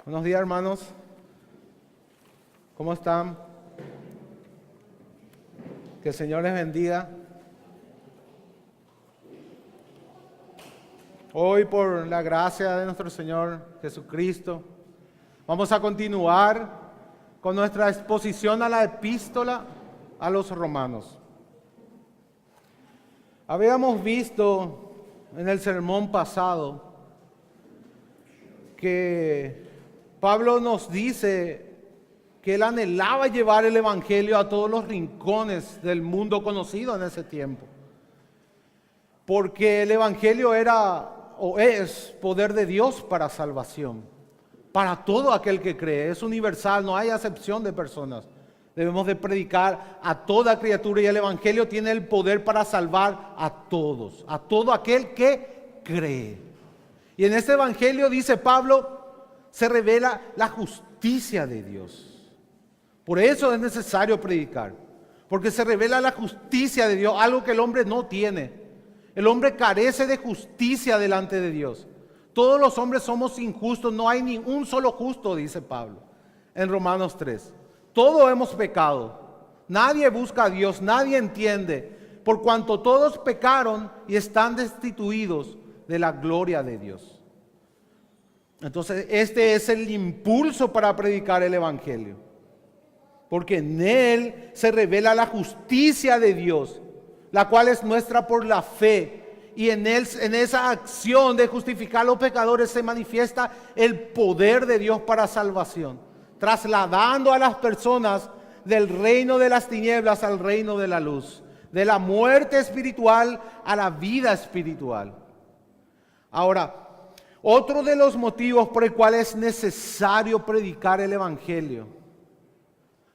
Buenos días, hermanos. ¿Cómo están? Que el Señor les bendiga. Hoy, por la gracia de nuestro Señor Jesucristo, vamos a continuar con nuestra exposición a la epístola a los romanos. Habíamos visto en el sermón pasado que Pablo nos dice que él anhelaba llevar el evangelio a todos los rincones del mundo conocido en ese tiempo. Porque el evangelio era o es poder de Dios para salvación, para todo aquel que cree. Es universal, no hay acepción de personas. Debemos de predicar a toda criatura y el evangelio tiene el poder para salvar a todos, a todo aquel que cree. Y en este evangelio, dice Pablo, se revela la justicia de Dios. Por eso es necesario predicar, porque se revela la justicia de Dios, algo que el hombre no tiene. El hombre carece de justicia delante de Dios. Todos los hombres somos injustos, no hay ni un solo justo, dice Pablo en Romanos 3. Todos hemos pecado, nadie busca a Dios, nadie entiende, por cuanto todos pecaron y están destituidos de la gloria de Dios. Entonces, este es el impulso para predicar el evangelio, porque en él se revela la justicia de Dios, la cual es nuestra por la fe, y en esa acción de justificar a los pecadores se manifiesta el poder de Dios para salvación, trasladando a las personas del reino de las tinieblas al reino de la luz, de la muerte espiritual a la vida espiritual. Ahora, otro de los motivos por el cual es necesario predicar el evangelio,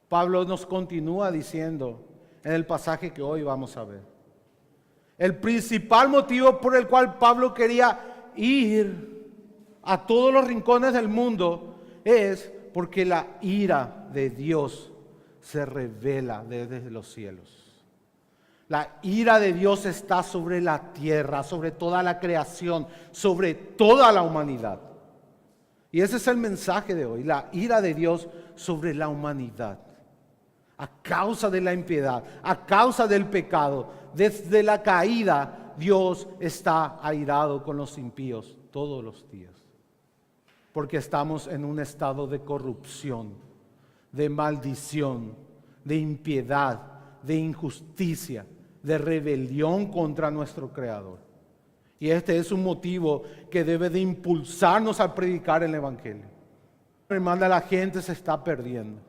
Pablo nos continúa diciendo en el pasaje que hoy vamos a ver. El principal motivo por el cual Pablo quería ir a todos los rincones del mundo es porque la ira de Dios se revela desde los cielos. La ira de Dios está sobre la tierra, sobre toda la creación, sobre toda la humanidad. Y ese es el mensaje de hoy, la ira de Dios sobre la humanidad. A causa de la impiedad, a causa del pecado, desde la caída, Dios está airado con los impíos todos los días. Porque estamos en un estado de corrupción, de maldición, de impiedad, de injusticia, de rebelión contra nuestro Creador. Y este es un motivo que debe de impulsarnos a predicar el evangelio. Hermana, la gente se está perdiendo.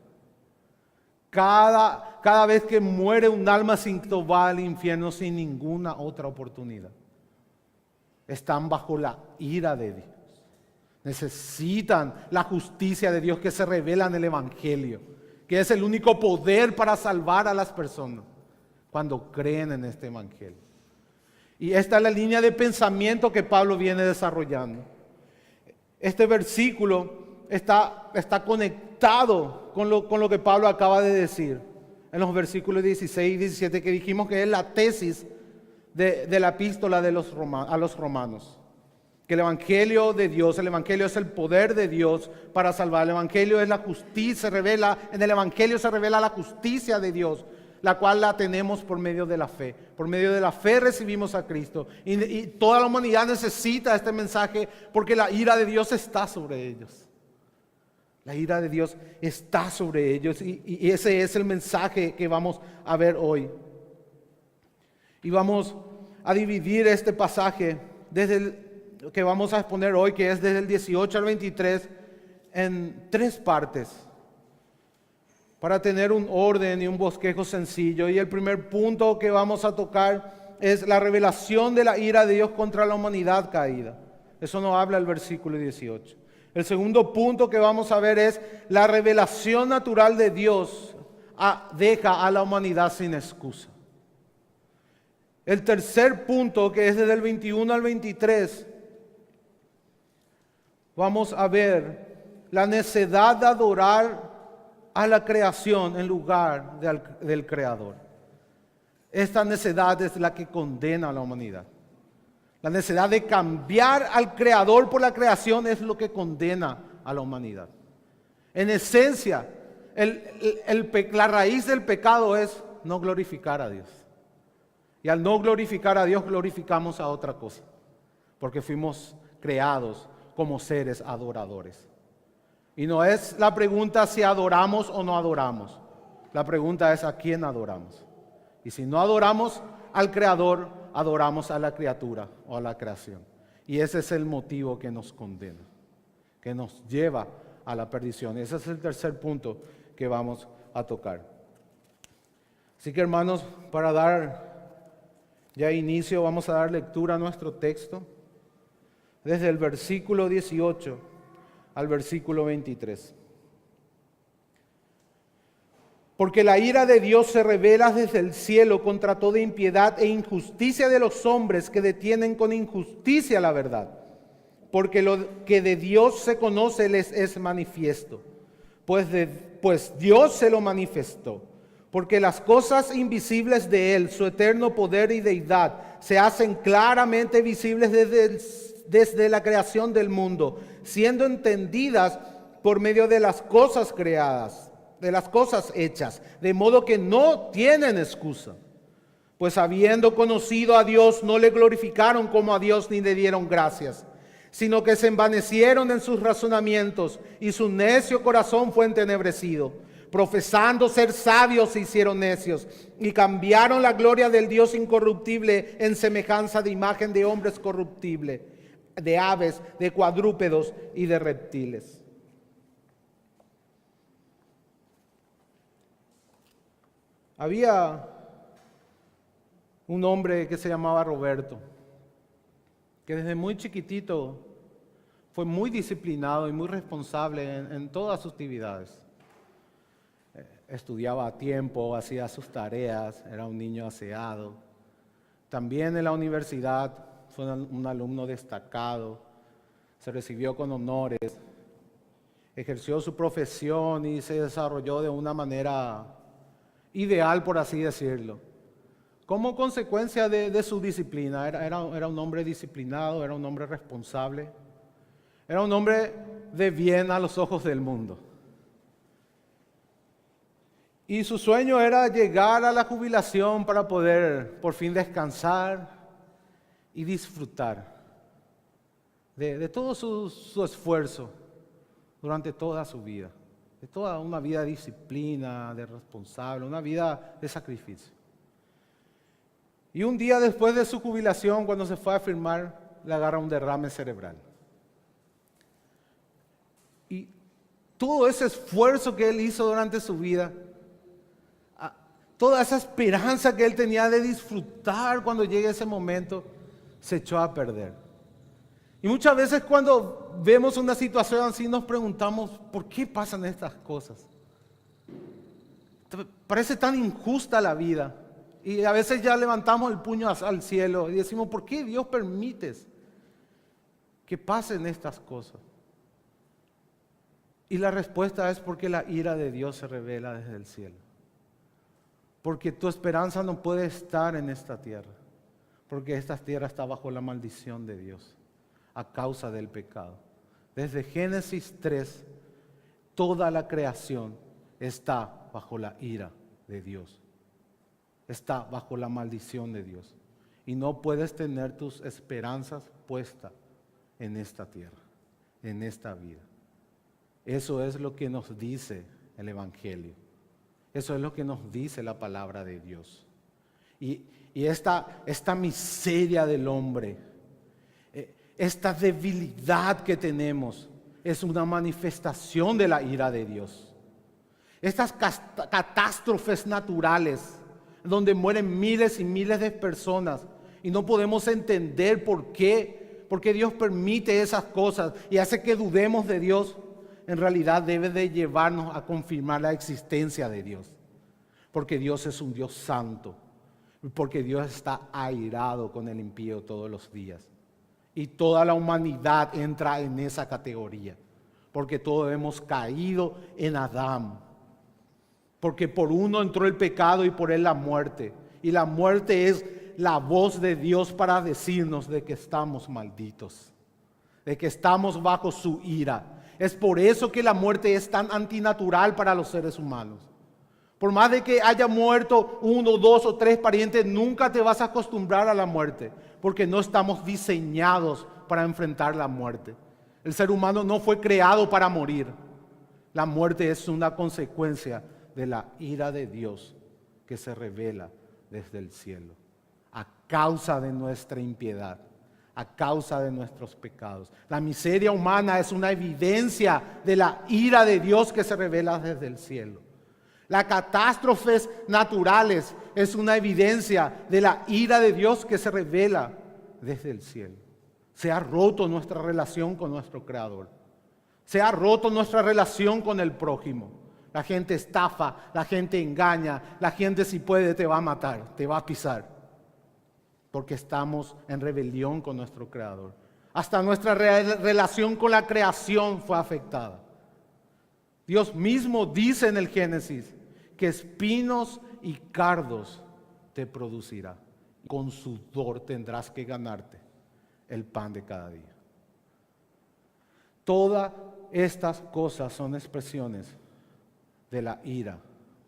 Cada vez que muere un alma sin Cristo va al infierno sin ninguna otra oportunidad. Están bajo la ira de Dios. Necesitan la justicia de Dios que se revela en el evangelio, que es el único poder para salvar a las personas cuando creen en este evangelio. Y esta es la línea de pensamiento que Pablo viene desarrollando. Este versículo está conectado con lo que Pablo acaba de decir en los versículos 16 y 17, que dijimos que es la tesis de la epístola a los romanos. Que el evangelio de Dios, el evangelio es el poder de Dios para salvar. El evangelio es la justicia, en el evangelio se revela la justicia de Dios, la cual la tenemos por medio de la fe. Por medio de la fe recibimos a Cristo. Y toda la humanidad necesita este mensaje porque la ira de Dios está sobre ellos. La ira de Dios está sobre ellos y ese es el mensaje que vamos a ver hoy. Y vamos a dividir este pasaje que vamos a exponer hoy, que es desde el 18 al 23, en 3 partes, para tener un orden y un bosquejo sencillo. Y el primer punto que vamos a tocar es la revelación de la ira de Dios contra la humanidad caída. Eso nos habla el versículo 18. El segundo punto que vamos a ver es la revelación natural de Dios deja a la humanidad sin excusa. El tercer punto, que es desde el 21 al 23, vamos a ver la necedad de adorar a la creación en lugar del Creador. Esta necedad es la que condena a la humanidad. La necesidad de cambiar al Creador por la creación es lo que condena a la humanidad. En esencia, la raíz del pecado es no glorificar a Dios. Y al no glorificar a Dios, glorificamos a otra cosa, porque fuimos creados como seres adoradores. Y no es la pregunta si adoramos o no adoramos. La pregunta es a quién adoramos. Y si no adoramos al Creador, adoramos a la criatura o a la creación. Y ese es el motivo que nos condena, que nos lleva a la perdición. Ese es el tercer punto que vamos a tocar. Así que, hermanos, para dar ya inicio, vamos a dar lectura a nuestro texto desde el versículo 18 al versículo 23. Porque la ira de Dios se revela desde el cielo contra toda impiedad e injusticia de los hombres que detienen con injusticia la verdad. Porque lo que de Dios se conoce les es manifiesto, pues Dios se lo manifestó. Porque las cosas invisibles de Él, su eterno poder y deidad, se hacen claramente visibles desde la creación del mundo, siendo entendidas por medio de las cosas creadas, de las cosas hechas, de modo que no tienen excusa. Pues habiendo conocido a Dios, no le glorificaron como a Dios ni le dieron gracias, sino que se envanecieron en sus razonamientos y su necio corazón fue entenebrecido. Profesando ser sabios se hicieron necios y cambiaron la gloria del Dios incorruptible en semejanza de imagen de hombres corruptibles, de aves, de cuadrúpedos y de reptiles. Había un hombre que se llamaba Roberto, que desde muy chiquitito fue muy disciplinado y muy responsable en todas sus actividades. Estudiaba a tiempo, hacía sus tareas, era un niño aseado. También en la universidad fue un alumno destacado, se recibió con honores, ejerció su profesión y se desarrolló de una manera ideal, por así decirlo. Como consecuencia de su disciplina, era un hombre disciplinado, era un hombre responsable, era un hombre de bien a los ojos del mundo. Y su sueño era llegar a la jubilación para poder por fin descansar y disfrutar de todo su esfuerzo durante toda su vida, de toda una vida de disciplina, de responsable, una vida de sacrificio. Y un día después de su jubilación, cuando se fue a firmar, le agarra un derrame cerebral. Y todo ese esfuerzo que él hizo durante su vida, toda esa esperanza que él tenía de disfrutar cuando llegue ese momento, se echó a perder. Y muchas veces cuando vemos una situación así nos preguntamos, ¿por qué pasan estas cosas? Parece tan injusta la vida. Y a veces ya levantamos el puño al cielo y decimos, ¿por qué Dios permites que pasen estas cosas? Y la respuesta es porque la ira de Dios se revela desde el cielo. Porque tu esperanza no puede estar en esta tierra, porque esta tierra está bajo la maldición de Dios a causa del pecado. Desde Génesis 3, toda la creación está bajo la ira de Dios, está bajo la maldición de Dios. Y no puedes tener tus esperanzas puestas en esta tierra, en esta vida. Eso es lo que nos dice el Evangelio. Eso es lo que nos dice la palabra de Dios. Y esta miseria del hombre, esta debilidad que tenemos, es una manifestación de la ira de Dios. Estas catástrofes naturales, donde mueren miles y miles de personas, y no podemos entender por qué Dios permite esas cosas y hace que dudemos de Dios. En realidad debe de llevarnos a confirmar la existencia de Dios. Porque Dios es un Dios santo. Porque Dios está airado con el impío todos los días. Y toda la humanidad entra en esa categoría. Porque todos hemos caído en Adán. Porque por uno entró el pecado y por él la muerte. Y la muerte es la voz de Dios para decirnos de que estamos malditos. De que estamos bajo su ira. Es por eso que la muerte es tan antinatural para los seres humanos. Por más de que haya muerto 1, 2 o 3 parientes, nunca te vas a acostumbrar a la muerte, porque no estamos diseñados para enfrentar la muerte. El ser humano no fue creado para morir. La muerte es una consecuencia de la ira de Dios que se revela desde el cielo, a causa de nuestra impiedad, a causa de nuestros pecados. La miseria humana es una evidencia de la ira de Dios que se revela desde el cielo. Las catástrofes naturales es una evidencia de la ira de Dios que se revela desde el cielo. Se ha roto nuestra relación con nuestro Creador. Se ha roto nuestra relación con el prójimo. La gente estafa, la gente engaña, la gente si puede te va a matar, te va a pisar. Porque estamos en rebelión con nuestro Creador. Hasta nuestra relación con la creación fue afectada. Dios mismo dice en el Génesis que espinos y cardos te producirá. Con sudor tendrás que ganarte el pan de cada día. Todas estas cosas son expresiones de la ira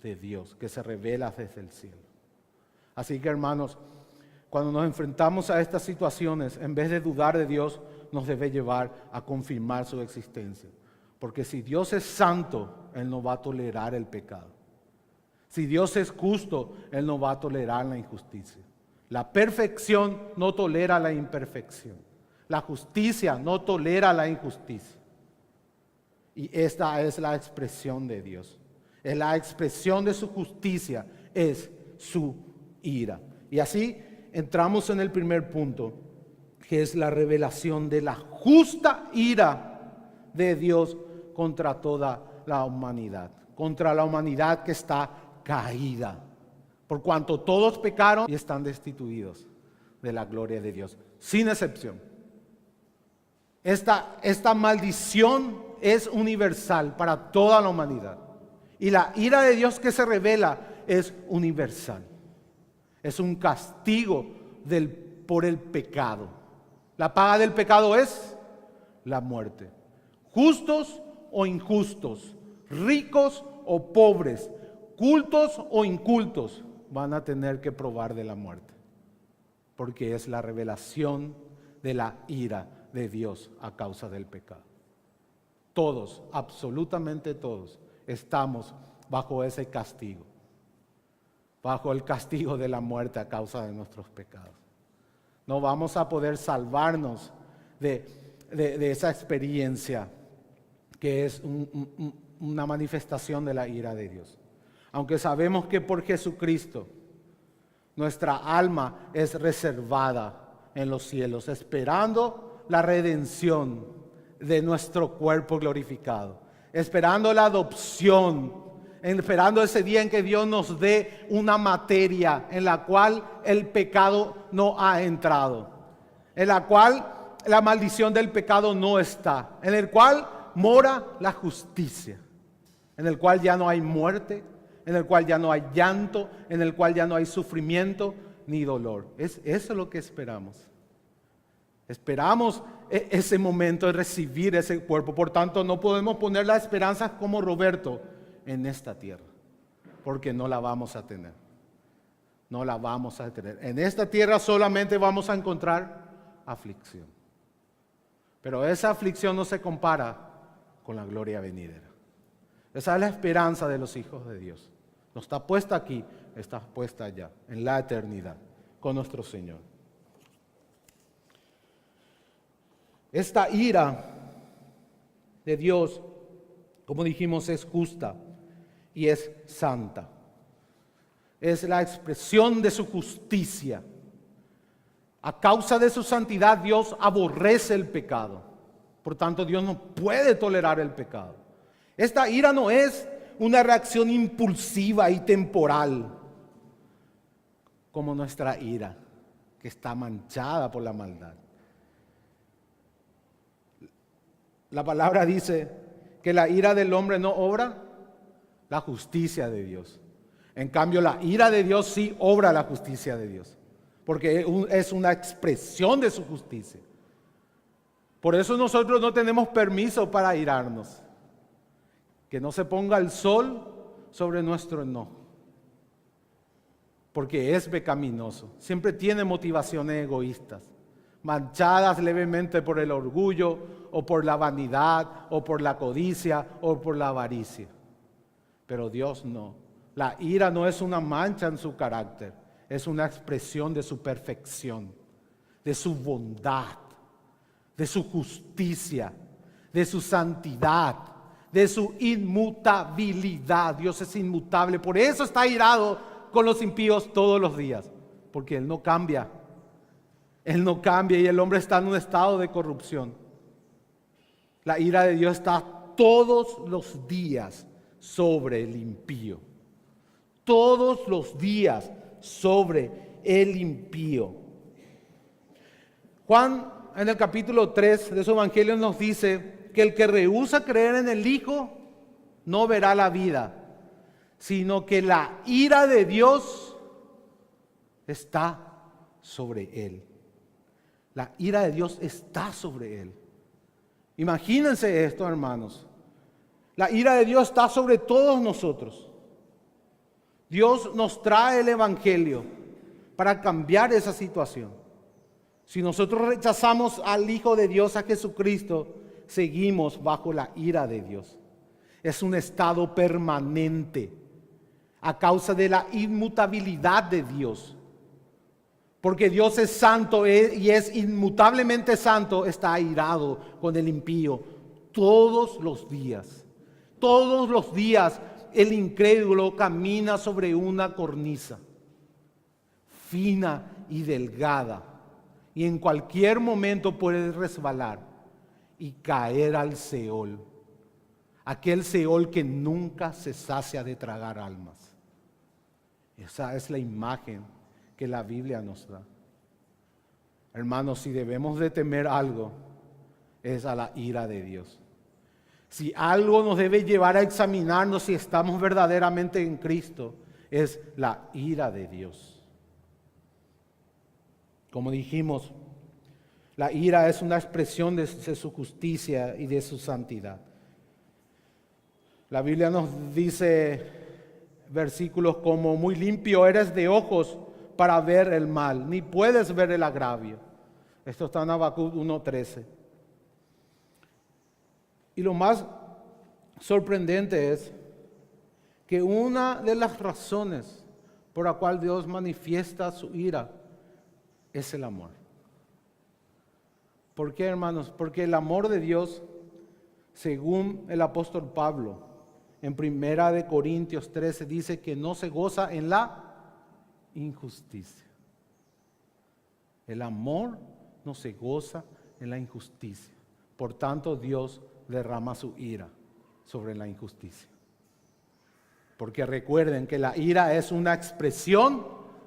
de Dios que se revela desde el cielo. Así que, hermanos, cuando nos enfrentamos a estas situaciones, en vez de dudar de Dios, nos debe llevar a confirmar su existencia. Porque si Dios es santo, Él no va a tolerar el pecado. Si Dios es justo, Él no va a tolerar la injusticia. La perfección no tolera la imperfección. La justicia no tolera la injusticia. Y esta es la expresión de Dios. Es la expresión de su justicia, es su ira. Y así entramos en el primer punto, que es la revelación de la justa ira de Dios contra toda la humanidad. Contra la humanidad que está caída. Por cuanto todos pecaron y están destituidos de la gloria de Dios. Sin excepción. Esta maldición es universal para toda la humanidad. Y la ira de Dios que se revela es universal. Es un castigo por el pecado. La paga del pecado es la muerte. Justos o injustos, ricos o pobres, cultos o incultos, van a tener que probar de la muerte. Porque es la revelación de la ira de Dios a causa del pecado. Todos, absolutamente todos, estamos bajo ese castigo. Bajo el castigo de la muerte a causa de nuestros pecados. No vamos a poder salvarnos de esa experiencia que es una manifestación de la ira de Dios. Aunque sabemos que por Jesucristo nuestra alma es reservada en los cielos, esperando la redención de nuestro cuerpo glorificado, esperando la adopción, esperando ese día en que Dios nos dé una materia en la cual el pecado no ha entrado, en la cual la maldición del pecado no está, en el cual mora la justicia, en el cual ya no hay muerte, en el cual ya no hay llanto, en el cual ya no hay sufrimiento ni dolor. Eso es lo que esperamos. Esperamos ese momento de recibir ese cuerpo. Por tanto, no podemos poner la esperanza como Roberto en esta tierra, porque no la vamos a tener. No la vamos a tener. En esta tierra solamente vamos a encontrar aflicción. Pero esa aflicción no se compara con la gloria venidera. Esa es la esperanza de los hijos de Dios. No está puesta aquí, está puesta allá, en la eternidad, con nuestro Señor. Esta ira de Dios, como dijimos, es justa y es santa. Es la expresión de su justicia. A causa de su santidad, Dios aborrece el pecado. Por tanto, Dios no puede tolerar el pecado. Esta ira no es una reacción impulsiva y temporal, como nuestra ira, que está manchada por la maldad. La palabra dice que la ira del hombre no obra la justicia de Dios. En cambio, la ira de Dios sí obra la justicia de Dios, porque es una expresión de su justicia. Por eso nosotros no tenemos permiso para irarnos. Que no se ponga el sol sobre nuestro enojo. Porque es pecaminoso. Siempre tiene motivaciones egoístas, manchadas levemente por el orgullo, o por la vanidad, o por la codicia, o por la avaricia. Pero Dios no. La ira no es una mancha en su carácter, es una expresión de su perfección, de su bondad, de su justicia, de su santidad, de su inmutabilidad. Dios es inmutable, por eso está irado con los impíos todos los días, porque Él no cambia. Él no cambia y el hombre está en un estado de corrupción. La ira de Dios está todos los días sobre el impío. Todos los días sobre el impío. Juan, en el capítulo 3 de su evangelio, nos dice que el que rehúsa creer en el Hijo no verá la vida, sino que la ira de Dios está sobre él. La ira de Dios está sobre él. Imagínense esto, hermanos. La ira de Dios está sobre todos nosotros. Dios nos trae el evangelio para cambiar esa situación. Si nosotros rechazamos al Hijo de Dios, a Jesucristo, seguimos bajo la ira de Dios. Es un estado permanente a causa de la inmutabilidad de Dios. Porque Dios es santo y es inmutablemente santo, está airado con el impío todos los días. Todos los días el incrédulo camina sobre una cornisa fina y delgada, y en cualquier momento puede resbalar y caer al Seol, aquel Seol que nunca se sacia de tragar almas. Esa es la imagen que la Biblia nos da. Hermanos, si debemos de temer algo, es a la ira de Dios. Si algo nos debe llevar a examinarnos si estamos verdaderamente en Cristo, es la ira de Dios. Como dijimos, la ira es una expresión de su justicia y de su santidad. La Biblia nos dice versículos como: muy limpio eres de ojos para ver el mal, ni puedes ver el agravio. Esto está en Habacuc 1:13. Y lo más sorprendente es que una de las razones por la cual Dios manifiesta su ira es el amor. ¿Por qué, hermanos? Porque el amor de Dios, según el apóstol Pablo, en 1 Corintios 13 dice que no se goza en la injusticia. El amor no se goza en la injusticia. Por tanto, Dios derrama su ira sobre la injusticia. Porque recuerden que la ira es una expresión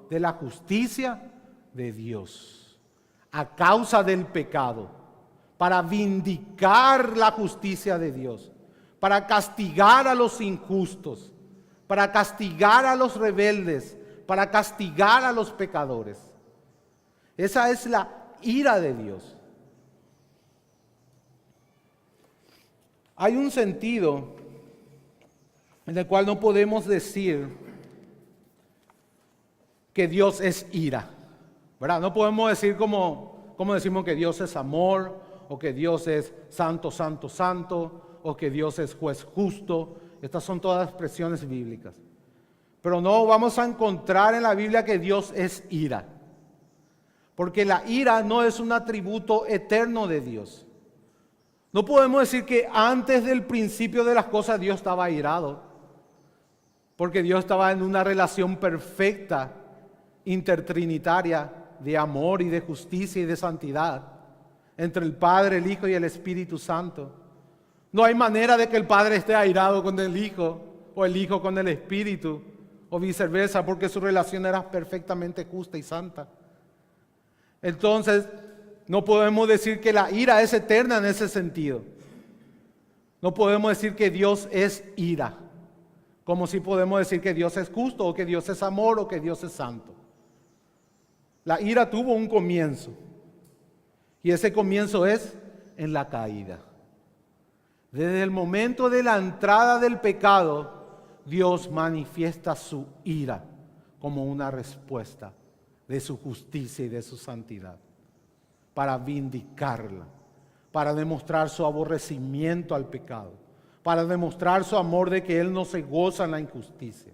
de la justicia de Dios a causa del pecado, para vindicar la justicia de Dios, para castigar a los injustos, para castigar a los rebeldes, para castigar a los pecadores. Esa es la ira de Dios. Hay un sentido en el cual no podemos decir que Dios es ira, ¿verdad? No podemos decir como decimos que Dios es amor, o que Dios es santo, santo, santo, o que Dios es juez justo. Estas son todas expresiones bíblicas. Pero no vamos a encontrar en la Biblia que Dios es ira. Porque la ira no es un atributo eterno de Dios. No podemos decir que antes del principio de las cosas Dios estaba airado. Porque Dios estaba en una relación perfecta, intertrinitaria, de amor y de justicia y de santidad, entre el Padre, el Hijo y el Espíritu Santo. No hay manera de que el Padre esté airado con el Hijo, o el Hijo con el Espíritu, o viceversa, porque su relación era perfectamente justa y santa. Entonces, no podemos decir que la ira es eterna en ese sentido. No podemos decir que Dios es ira, como si podemos decir que Dios es justo, o que Dios es amor, o que Dios es santo. La ira tuvo un comienzo, y ese comienzo es en la caída. Desde el momento de la entrada del pecado, Dios manifiesta su ira como una respuesta de su justicia y de su santidad, para vindicarla, para demostrar su aborrecimiento al pecado, para demostrar su amor de que Él no se goza en la injusticia,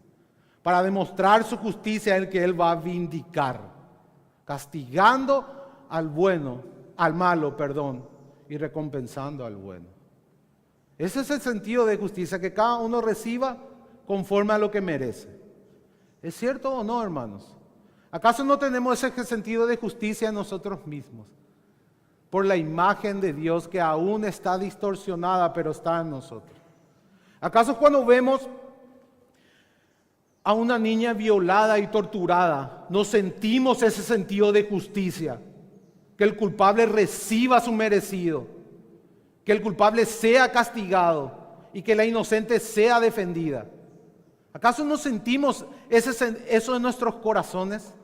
para demostrar su justicia en que Él va a vindicar, castigando al malo, y recompensando al bueno. Ese es el sentido de justicia, que cada uno reciba conforme a lo que merece. ¿Es cierto o no, hermanos? ¿Acaso no tenemos ese sentido de justicia en nosotros mismos? Por la imagen de Dios que aún está distorsionada, pero está en nosotros. ¿Acaso cuando vemos a una niña violada y torturada, no sentimos ese sentido de justicia? Que el culpable reciba su merecido, que el culpable sea castigado y que la inocente sea defendida. ¿Acaso no sentimos eso en nuestros corazones?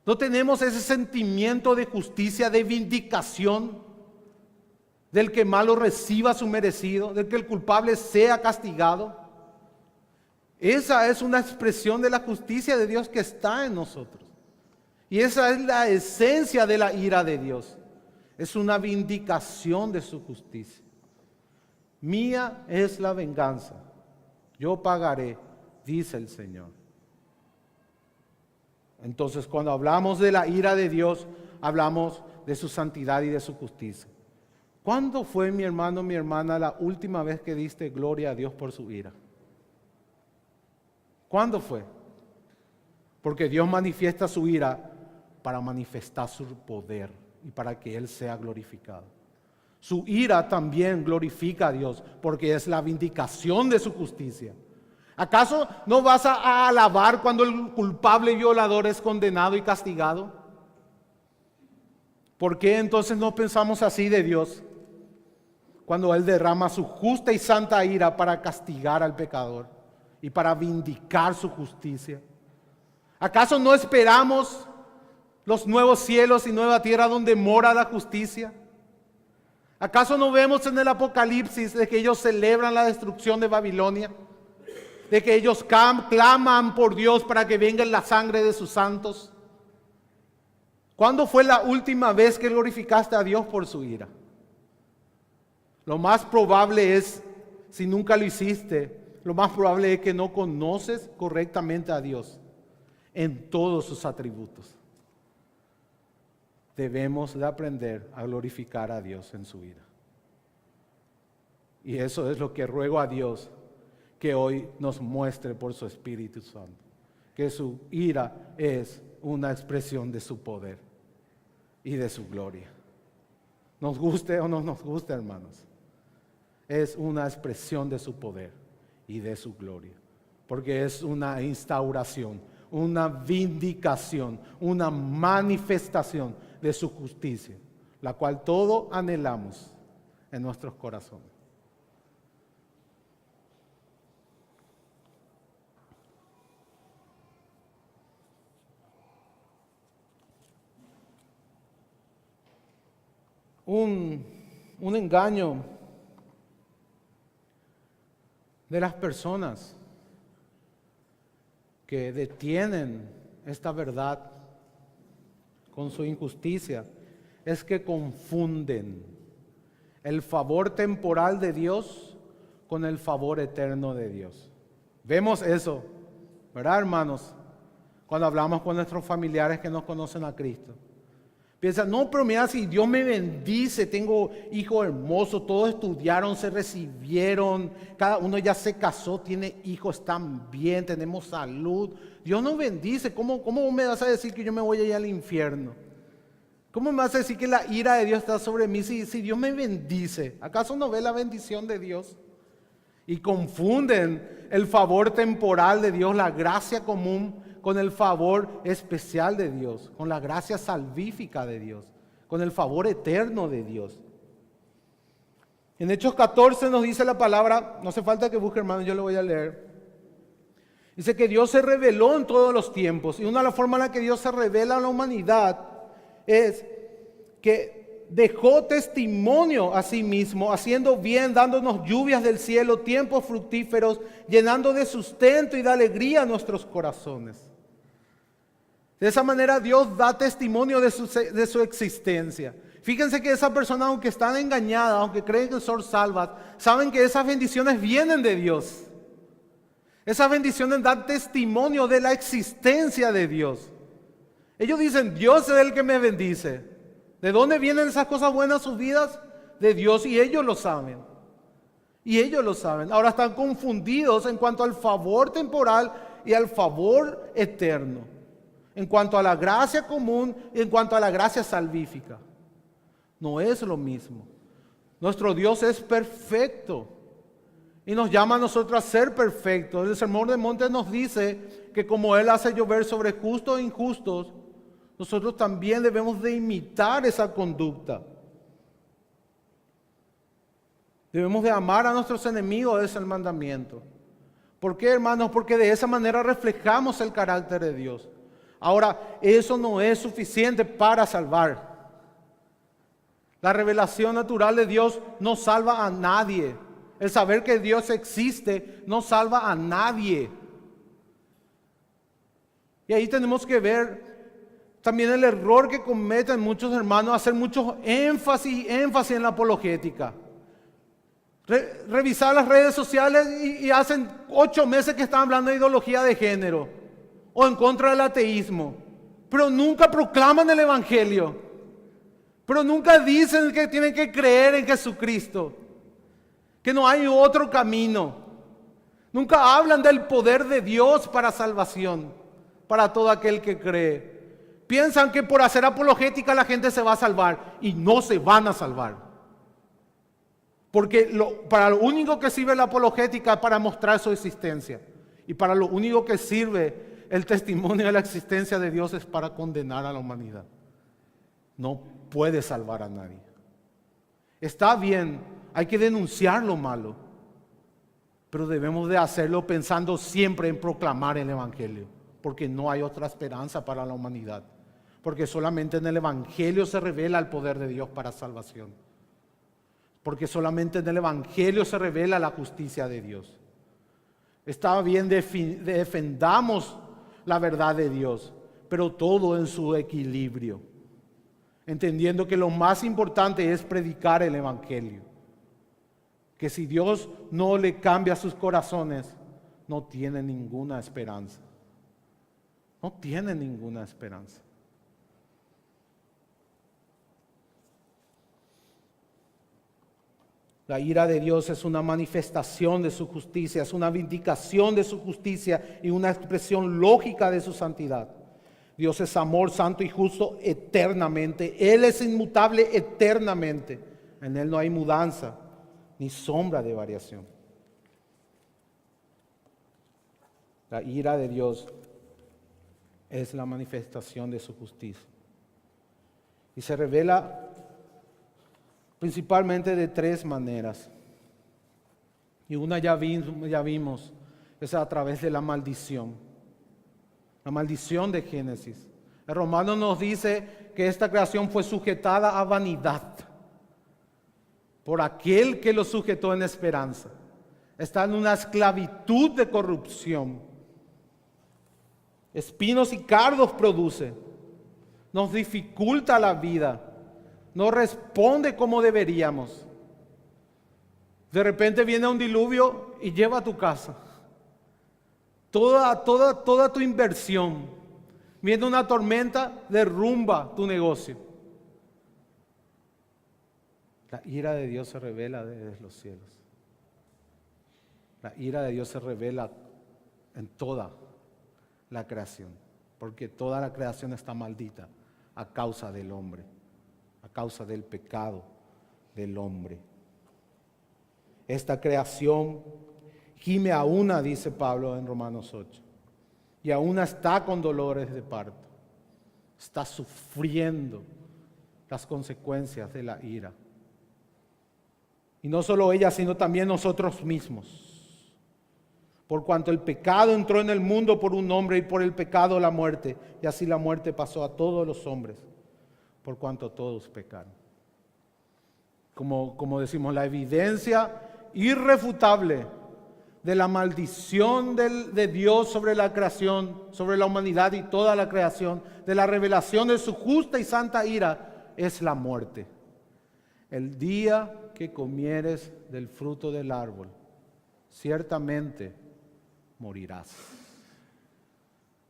¿No tenemos ese sentimiento de justicia, de vindicación, del que malo reciba su merecido, del que el culpable sea castigado? Esa es una expresión de la justicia de Dios que está en nosotros. Y esa es la esencia de la ira de Dios. Es una vindicación de su justicia. Mía es la venganza, yo pagaré, dice el Señor. Entonces, cuando hablamos de la ira de Dios, hablamos de su santidad y de su justicia. ¿Cuándo fue, mi hermano, mi hermana, la última vez que diste gloria a Dios por su ira? ¿Cuándo fue? Porque Dios manifiesta su ira para manifestar su poder y para que Él sea glorificado. Su ira también glorifica a Dios porque es la vindicación de su justicia. ¿Acaso no vas a alabar cuando el culpable violador es condenado y castigado? ¿Por qué entonces no pensamos así de Dios cuando Él derrama su justa y santa ira para castigar al pecador y para vindicar su justicia? ¿Acaso no esperamos los nuevos cielos y nueva tierra donde mora la justicia? ¿Acaso no vemos en el Apocalipsis de que ellos celebran la destrucción de Babilonia? De que ellos claman por Dios para que venga la sangre de sus santos. ¿Cuándo fue la última vez que glorificaste a Dios por su ira? Lo más probable es, si nunca lo hiciste, lo más probable es que no conoces correctamente a Dios en todos sus atributos. Debemos de aprender a glorificar a Dios en su ira. Y eso es lo que ruego a Dios que hoy nos muestre por su Espíritu Santo. Que su ira es una expresión de su poder y de su gloria. Nos guste o no nos guste, hermanos. Es una expresión de su poder y de su gloria. Porque es una instauración, una vindicación, una manifestación de su justicia, la cual todos anhelamos en nuestros corazones. Un engaño de las personas que detienen esta verdad con su injusticia es que confunden el favor temporal de Dios con el favor eterno de Dios. Vemos eso, ¿verdad, hermanos? Cuando hablamos con nuestros familiares que no conocen a Cristo. Piensan, no, pero mira, si Dios me bendice, tengo hijos hermosos, todos estudiaron, se recibieron, cada uno ya se casó, tiene hijos, están bien, tenemos salud. Dios nos bendice. ¿Cómo me vas a decir que yo me voy a ir al infierno? ¿Cómo me vas a decir que la ira de Dios está sobre mí si Dios me bendice? ¿Acaso no ve la bendición de Dios? Y confunden el favor temporal de Dios, la gracia común, con el favor especial de Dios, con la gracia salvífica de Dios, con el favor eterno de Dios. En Hechos 14 nos dice la palabra, no hace falta que busque, hermano, yo lo voy a leer. Dice que Dios se reveló en todos los tiempos, y una de las formas en la que Dios se revela a la humanidad es que dejó testimonio a sí mismo, haciendo bien, dándonos lluvias del cielo, tiempos fructíferos, llenando de sustento y de alegría nuestros corazones. De esa manera Dios da testimonio de su existencia. Fíjense que esa persona, aunque están engañadas, aunque creen que son salvas, saben que esas bendiciones vienen de Dios. Esas bendiciones dan testimonio de la existencia de Dios. Ellos dicen, Dios es el que me bendice. ¿De dónde vienen esas cosas buenas sus vidas? De Dios, y ellos lo saben. Y ellos lo saben. Ahora están confundidos en cuanto al favor temporal y al favor eterno. En cuanto a la gracia común y en cuanto a la gracia salvífica. No es lo mismo. Nuestro Dios es perfecto y nos llama a nosotros a ser perfectos. El Sermón del Monte nos dice que como Él hace llover sobre justos e injustos, nosotros también debemos de imitar esa conducta. Debemos de amar a nuestros enemigos, es el mandamiento. ¿Por qué, hermanos? Porque de esa manera reflejamos el carácter de Dios. Ahora, eso no es suficiente para salvar. La revelación natural de Dios no salva a nadie. El saber que Dios existe no salva a nadie. Y ahí tenemos que ver también el error que cometen muchos hermanos, hacer mucho énfasis en la apologética. Revisar las redes sociales y hacen 8 meses que están hablando de ideología de género o en contra del ateísmo, pero nunca proclaman el evangelio. Pero nunca dicen que tienen que creer en Jesucristo, que no hay otro camino. Nunca hablan del poder de Dios para salvación, para todo aquel que cree. Piensan que por hacer apologética la gente se va a salvar y no se van a salvar. Porque para lo único que sirve la apologética es para mostrar su existencia. Y para lo único que sirve el testimonio de la existencia de Dios es para condenar a la humanidad. No puede salvar a nadie. Está bien, hay que denunciar lo malo, pero debemos de hacerlo pensando siempre en proclamar el evangelio, porque no hay otra esperanza para la humanidad, porque solamente en el evangelio se revela el poder de Dios para salvación, porque solamente en el evangelio se revela la justicia de Dios. Está bien, defendamos la verdad de Dios, pero todo en su equilibrio, entendiendo que lo más importante es predicar el evangelio. Que si Dios no le cambia sus corazones, no tiene ninguna esperanza. No tiene ninguna esperanza. La ira de Dios es una manifestación de su justicia, es una vindicación de su justicia y una expresión lógica de su santidad. Dios es amor santo y justo eternamente. Él es inmutable eternamente. En Él no hay mudanza ni sombra de variación. La ira de Dios es la manifestación de su justicia. Y se revela principalmente de 3 maneras. Y una ya vimos, es a través de la maldición. La maldición de Génesis. El Romano nos dice que esta creación fue sujetada a vanidad por aquel que lo sujetó en esperanza. Está en una esclavitud de corrupción. Espinos y cardos produce. Nos dificulta la vida. No responde como deberíamos. De repente viene un diluvio y lleva a tu casa. Toda tu inversión. Viene una tormenta, derrumba tu negocio. La ira de Dios se revela desde los cielos. La ira de Dios se revela en toda la creación, porque toda la creación está maldita a causa del hombre, a causa del pecado del hombre. Esta creación gime a una, dice Pablo en Romanos 8, y a una está con dolores de parto, está sufriendo las consecuencias de la ira. Y no solo ella, sino también nosotros mismos. Por cuanto el pecado entró en el mundo por un hombre y por el pecado la muerte, y así la muerte pasó a todos los hombres, por cuanto todos pecaron. como decimos, la evidencia irrefutable de la maldición de Dios sobre la creación, sobre la humanidad y toda la creación, de la revelación de su justa y santa ira, es la muerte. El día que comieres del fruto del árbol, ciertamente morirás.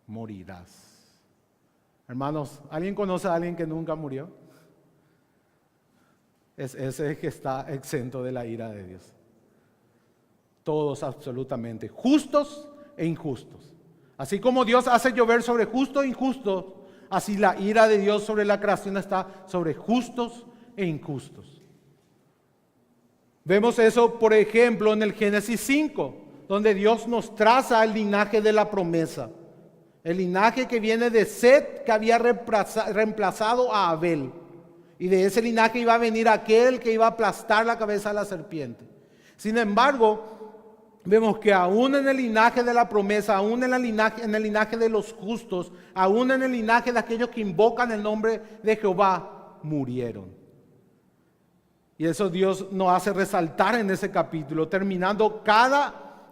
Morirás. Hermanos, ¿alguien conoce a alguien que nunca murió? Es ese que está exento de la ira de Dios. Todos absolutamente, justos e injustos. Así como Dios hace llover sobre justos e injustos, así la ira de Dios sobre la creación está sobre justos e injustos. Vemos eso, por ejemplo, en el Génesis 5, donde Dios nos traza el linaje de la promesa. El linaje que viene de Set, que había reemplazado a Abel. Y de ese linaje iba a venir aquel que iba a aplastar la cabeza de la serpiente. Sin embargo, vemos que aún en el linaje de la promesa, aún en el linaje de los justos, aún en el linaje de aquellos que invocan el nombre de Jehová, murieron. Y eso Dios nos hace resaltar en ese capítulo, terminando cada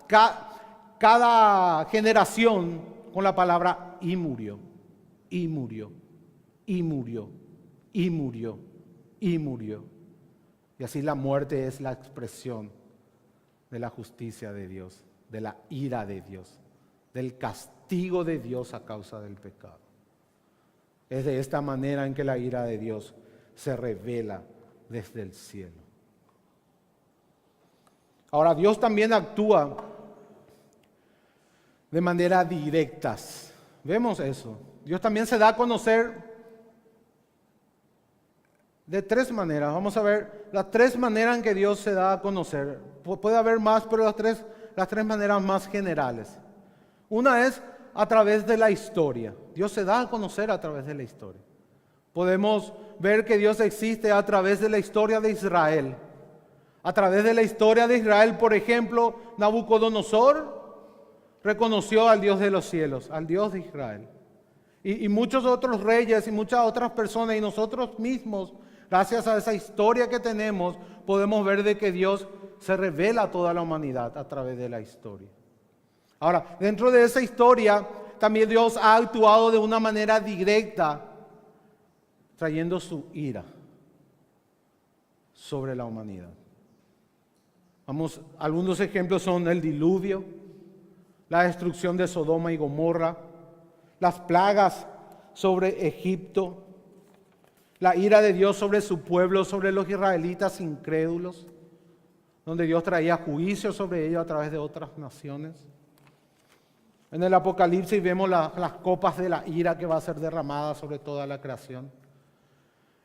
generación con la palabra y murió, y murió, y murió, y murió, y murió. Y así la muerte es la expresión de la justicia de Dios, de la ira de Dios, del castigo de Dios a causa del pecado. Es de esta manera en que la ira de Dios se revela desde el cielo. Ahora, Dios también actúa de manera directas. Vemos eso. Dios también se da a conocer de tres maneras. Vamos a ver las tres maneras en que Dios se da a conocer. Puede haber más, pero las tres maneras más generales. Una es a través de la historia. Dios se da a conocer a través de la historia. Podemos ver que Dios existe a través de la historia de Israel. A través de la historia de Israel, por ejemplo, Nabucodonosor reconoció al Dios de los cielos, al Dios de Israel. Y muchos otros reyes y muchas otras personas y nosotros mismos, gracias a esa historia que tenemos, podemos ver de que Dios se revela a toda la humanidad a través de la historia. Ahora, dentro de esa historia, también Dios ha actuado de una manera directa, trayendo su ira sobre la humanidad. Algunos ejemplos son el diluvio, la destrucción de Sodoma y Gomorra, las plagas sobre Egipto, la ira de Dios sobre su pueblo, sobre los israelitas incrédulos, donde Dios traía juicio sobre ellos a través de otras naciones. En el Apocalipsis vemos las copas de la ira que va a ser derramada sobre toda la creación.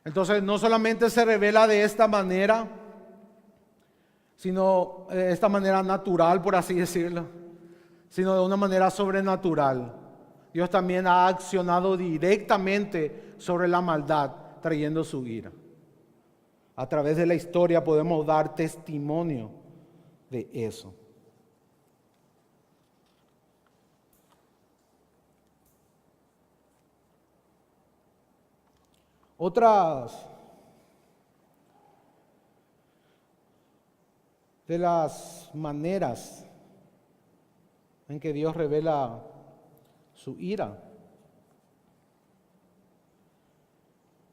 Entonces no solamente se revela de esta manera, sino de esta manera natural, por así decirlo, sino de una manera sobrenatural. Dios también ha accionado directamente sobre la maldad, trayendo su ira. A través de la historia podemos dar testimonio de eso. Otras de las maneras en que Dios revela su ira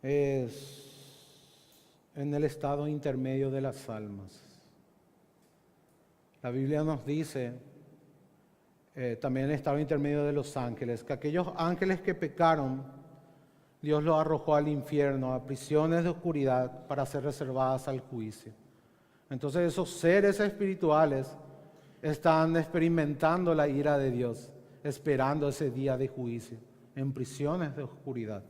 es en el estado intermedio de las almas. La Biblia nos dice, también en el estado intermedio de los ángeles, que aquellos ángeles que pecaron, Dios los arrojó al infierno, a prisiones de oscuridad para ser reservadas al juicio. Entonces esos seres espirituales están experimentando la ira de Dios, esperando ese día de juicio, en prisiones de oscuridad.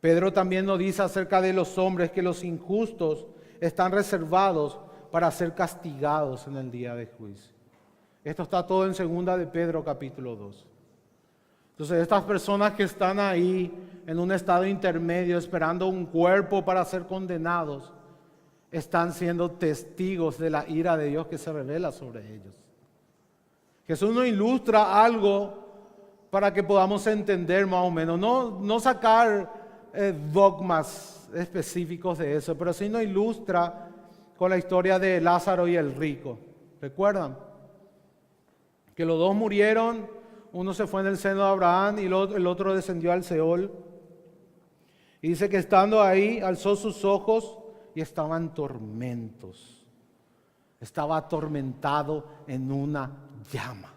Pedro también nos dice acerca de los hombres que los injustos están reservados para ser castigados en el día de juicio. Esto está todo en 2 de Pedro capítulo 2. Entonces estas personas que están ahí en un estado intermedio esperando un cuerpo para ser condenados, están siendo testigos de la ira de Dios que se revela sobre ellos. Jesús nos ilustra algo para que podamos entender más o menos, no sacar dogmas específicos de eso, pero sí nos ilustra con la historia de Lázaro y el rico. ¿Recuerdan? Que los dos murieron, uno se fue en el seno de Abraham y el otro descendió al Seol. Y dice que estando ahí, alzó sus ojos y estaba en tormentos. Estaba atormentado en una llama.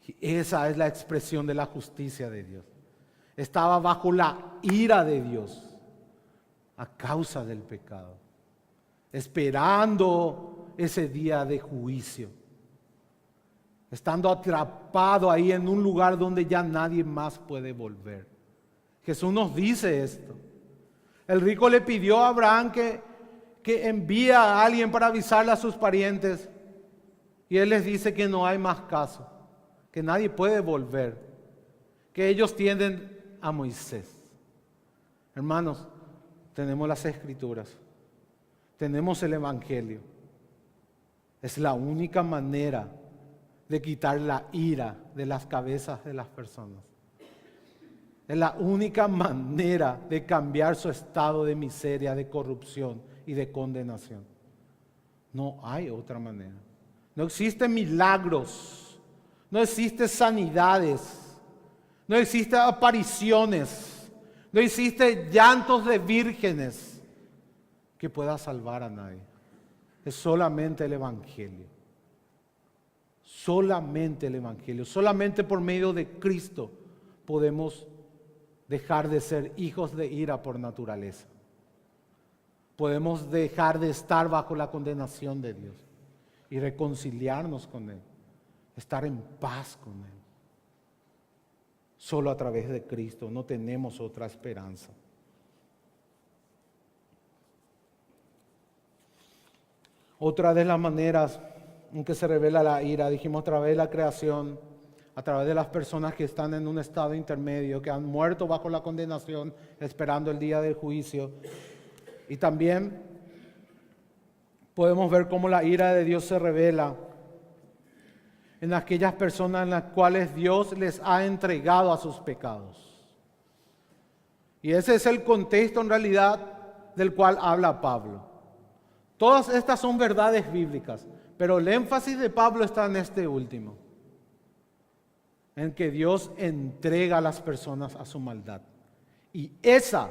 Y esa es la expresión de la justicia de Dios. Estaba bajo la ira de Dios a causa del pecado, esperando ese día de juicio, estando atrapado ahí en un lugar donde ya nadie más puede volver. Jesús nos dice esto. El rico le pidió a Abraham que envíe a alguien para avisarle a sus parientes, y él les dice que no hay más caso, que nadie puede volver, que ellos tienden a Moisés. Hermanos, tenemos las Escrituras, tenemos el Evangelio. Es la única manera de quitar la ira de las cabezas de las personas. Es la única manera de cambiar su estado de miseria, de corrupción y de condenación. No hay otra manera. No existen milagros, no existen sanidades, no existen apariciones, no existen llantos de vírgenes que pueda salvar a nadie. Es solamente el Evangelio. Solamente el Evangelio. Solamente por medio de Cristo podemos dejar de ser hijos de ira por naturaleza. Podemos dejar de estar bajo la condenación de Dios y reconciliarnos con Él, estar en paz con Él. Solo a través de Cristo, no tenemos otra esperanza. Otra de las maneras en que se revela la ira, dijimos, a través de la creación, a través de las personas que están en un estado intermedio, que han muerto bajo la condenación, esperando el día del juicio. Y también podemos ver cómo la ira de Dios se revela en aquellas personas en las cuales Dios les ha entregado a sus pecados. Y ese es el contexto en realidad del cual habla Pablo. Todas estas son verdades bíblicas, pero el énfasis de Pablo está en este último, en que Dios entrega a las personas a su maldad. Y esa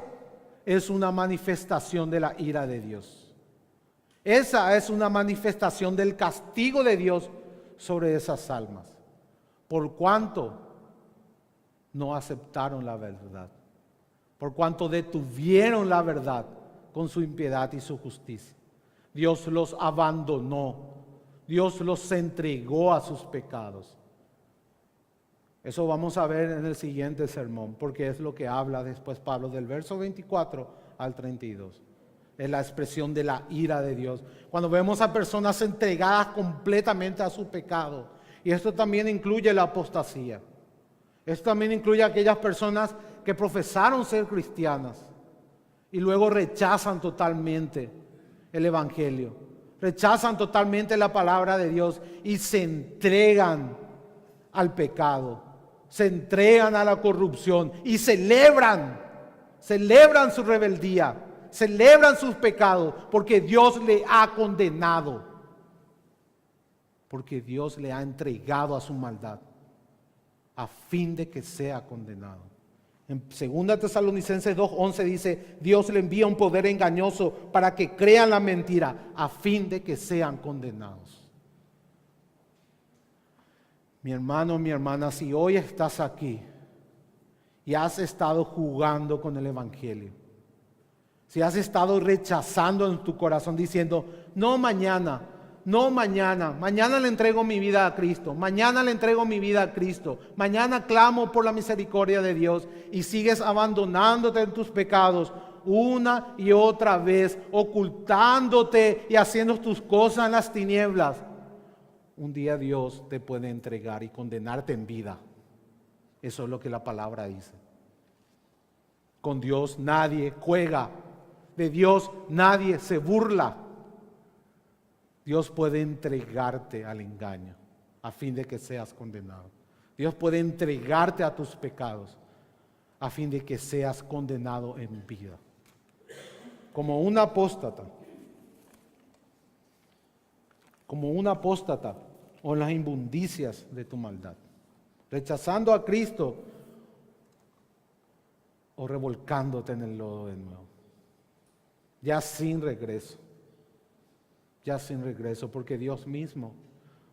es una manifestación de la ira de Dios. Esa es una manifestación del castigo de Dios sobre esas almas, por cuanto no aceptaron la verdad, por cuanto detuvieron la verdad con su impiedad y su justicia. Dios los abandonó, Dios los entregó a sus pecados. Eso vamos a ver en el siguiente sermón, porque es lo que habla después Pablo del verso 24 al 32. Es la expresión de la ira de Dios. Cuando vemos a personas entregadas completamente a su pecado. Y esto también incluye la apostasía. Esto también incluye a aquellas personas que profesaron ser cristianas y luego rechazan totalmente el Evangelio. Rechazan totalmente la palabra de Dios y se entregan al pecado. Se entregan a la corrupción y celebran su rebeldía. Celebran sus pecados porque Dios le ha condenado, porque Dios le ha entregado a su maldad a fin de que sea condenado. En 2 Tesalonicenses 2:11 dice, Dios le envía un poder engañoso para que crean la mentira a fin de que sean condenados. Mi hermano, mi hermana, si hoy estás aquí y has estado jugando con el Evangelio, si has estado rechazando en tu corazón diciendo, no mañana le entrego mi vida a Cristo, mañana le entrego mi vida a Cristo, mañana clamo por la misericordia de Dios y sigues abandonándote en tus pecados una y otra vez, ocultándote y haciendo tus cosas en las tinieblas, un día Dios te puede entregar y condenarte en vida. Eso es lo que la palabra dice. Con Dios nadie juega. De Dios nadie se burla. Dios puede entregarte al engaño a fin de que seas condenado. Dios puede entregarte a tus pecados a fin de que seas condenado en vida. Como un apóstata, como un apóstata o en las inmundicias de tu maldad, rechazando a Cristo o revolcándote en el lodo de nuevo, ya sin regreso, porque Dios mismo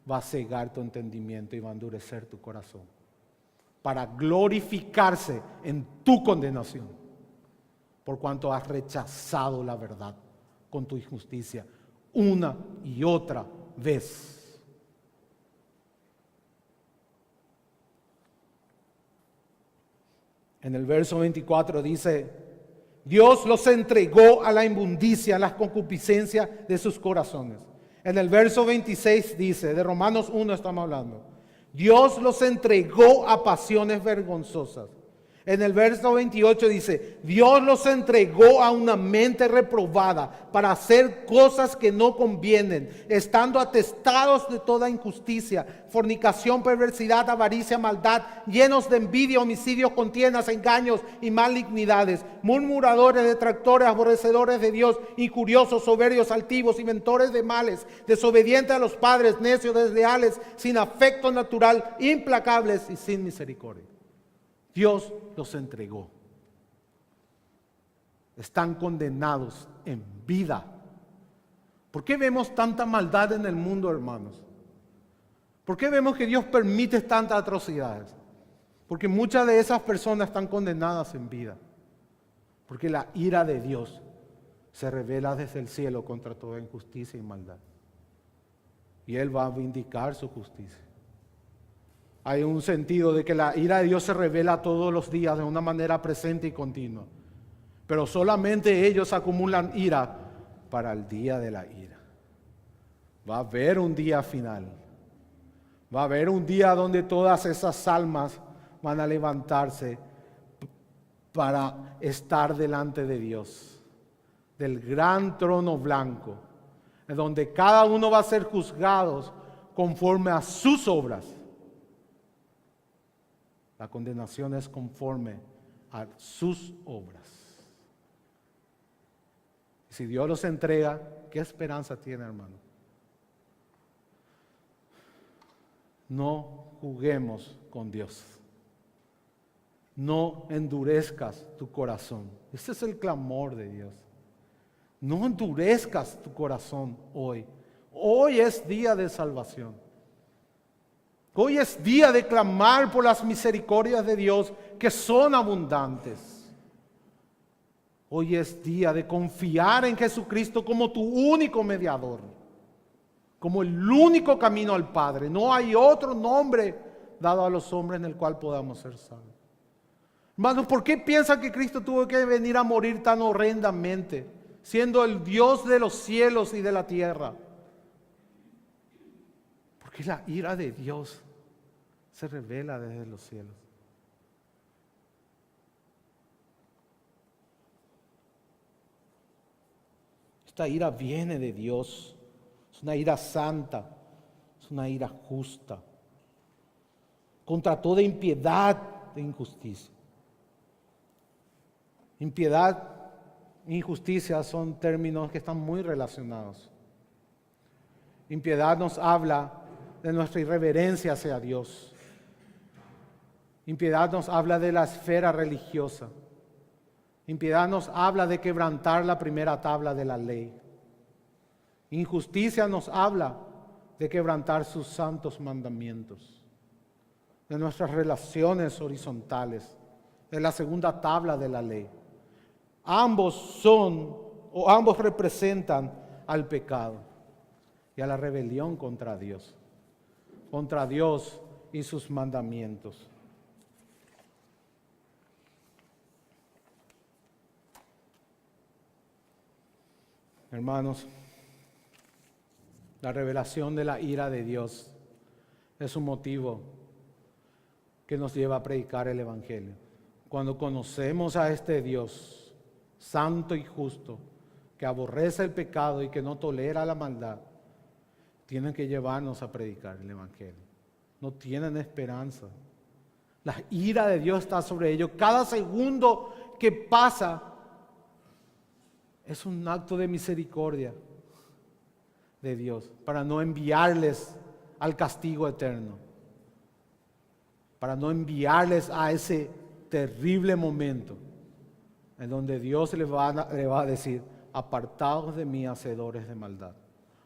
va a cegar tu entendimiento y va a endurecer tu corazón para glorificarse en tu condenación, por cuanto has rechazado la verdad con tu injusticia una y otra vez. En el verso 24 dice: Dios los entregó a la inmundicia, a las concupiscencias de sus corazones. En el verso 26 dice, de Romanos 1 estamos hablando, Dios los entregó a pasiones vergonzosas. En el verso 28 dice, Dios los entregó a una mente reprobada para hacer cosas que no convienen, estando atestados de toda injusticia, fornicación, perversidad, avaricia, maldad, llenos de envidia, homicidios, contiendas, engaños y malignidades, murmuradores, detractores, aborrecedores de Dios, injuriosos, soberbios, altivos, inventores de males, desobedientes a los padres, necios, desleales, sin afecto natural, implacables y sin misericordia. Dios los entregó. Están condenados en vida. ¿Por qué vemos tanta maldad en el mundo, hermanos? ¿Por qué vemos que Dios permite tantas atrocidades? Porque muchas de esas personas están condenadas en vida. Porque la ira de Dios se revela desde el cielo contra toda injusticia y maldad. Y Él va a vindicar su justicia. Hay un sentido de que la ira de Dios se revela todos los días de una manera presente y continua. Pero solamente ellos acumulan ira para el día de la ira. Va a haber un día final. Va a haber un día donde todas esas almas van a levantarse para estar delante de Dios, del gran trono blanco, en donde cada uno va a ser juzgado conforme a sus obras. La condenación es conforme a sus obras. Si Dios los entrega, ¿qué esperanza tiene, hermano? No juguemos con Dios. No endurezcas tu corazón. Este es el clamor de Dios. No endurezcas tu corazón hoy. Hoy es día de salvación. Hoy es día de clamar por las misericordias de Dios que son abundantes. Hoy es día de confiar en Jesucristo como tu único mediador, como el único camino al Padre. No hay otro nombre dado a los hombres en el cual podamos ser salvos. Hermanos, ¿por qué piensan que Cristo tuvo que venir a morir tan horrendamente, siendo el Dios de los cielos y de la tierra? Porque la ira de Dios se revela desde los cielos. Esta ira viene de Dios. Es una ira santa, es una ira justa, contra toda impiedad e injusticia. Impiedad e injusticia son términos que están muy relacionados. Impiedad nos habla de nuestra irreverencia hacia Dios. Impiedad nos habla de la esfera religiosa. Impiedad nos habla de quebrantar la primera tabla de la ley. Injusticia nos habla de quebrantar sus santos mandamientos, de nuestras relaciones horizontales, de la segunda tabla de la ley. Ambos representan al pecado y a la rebelión contra Dios y sus mandamientos. Hermanos, la revelación de la ira de Dios es un motivo que nos lleva a predicar el Evangelio. Cuando conocemos a este Dios santo y justo, que aborrece el pecado y que no tolera la maldad, tienen que llevarnos a predicar el Evangelio. No tienen esperanza. La ira de Dios está sobre ellos. Cada segundo que pasa es un acto de misericordia. de Dios, para no enviarles al castigo eterno, para no enviarles a ese terrible momento en donde Dios le va a decir: apartados de mí, hacedores de maldad,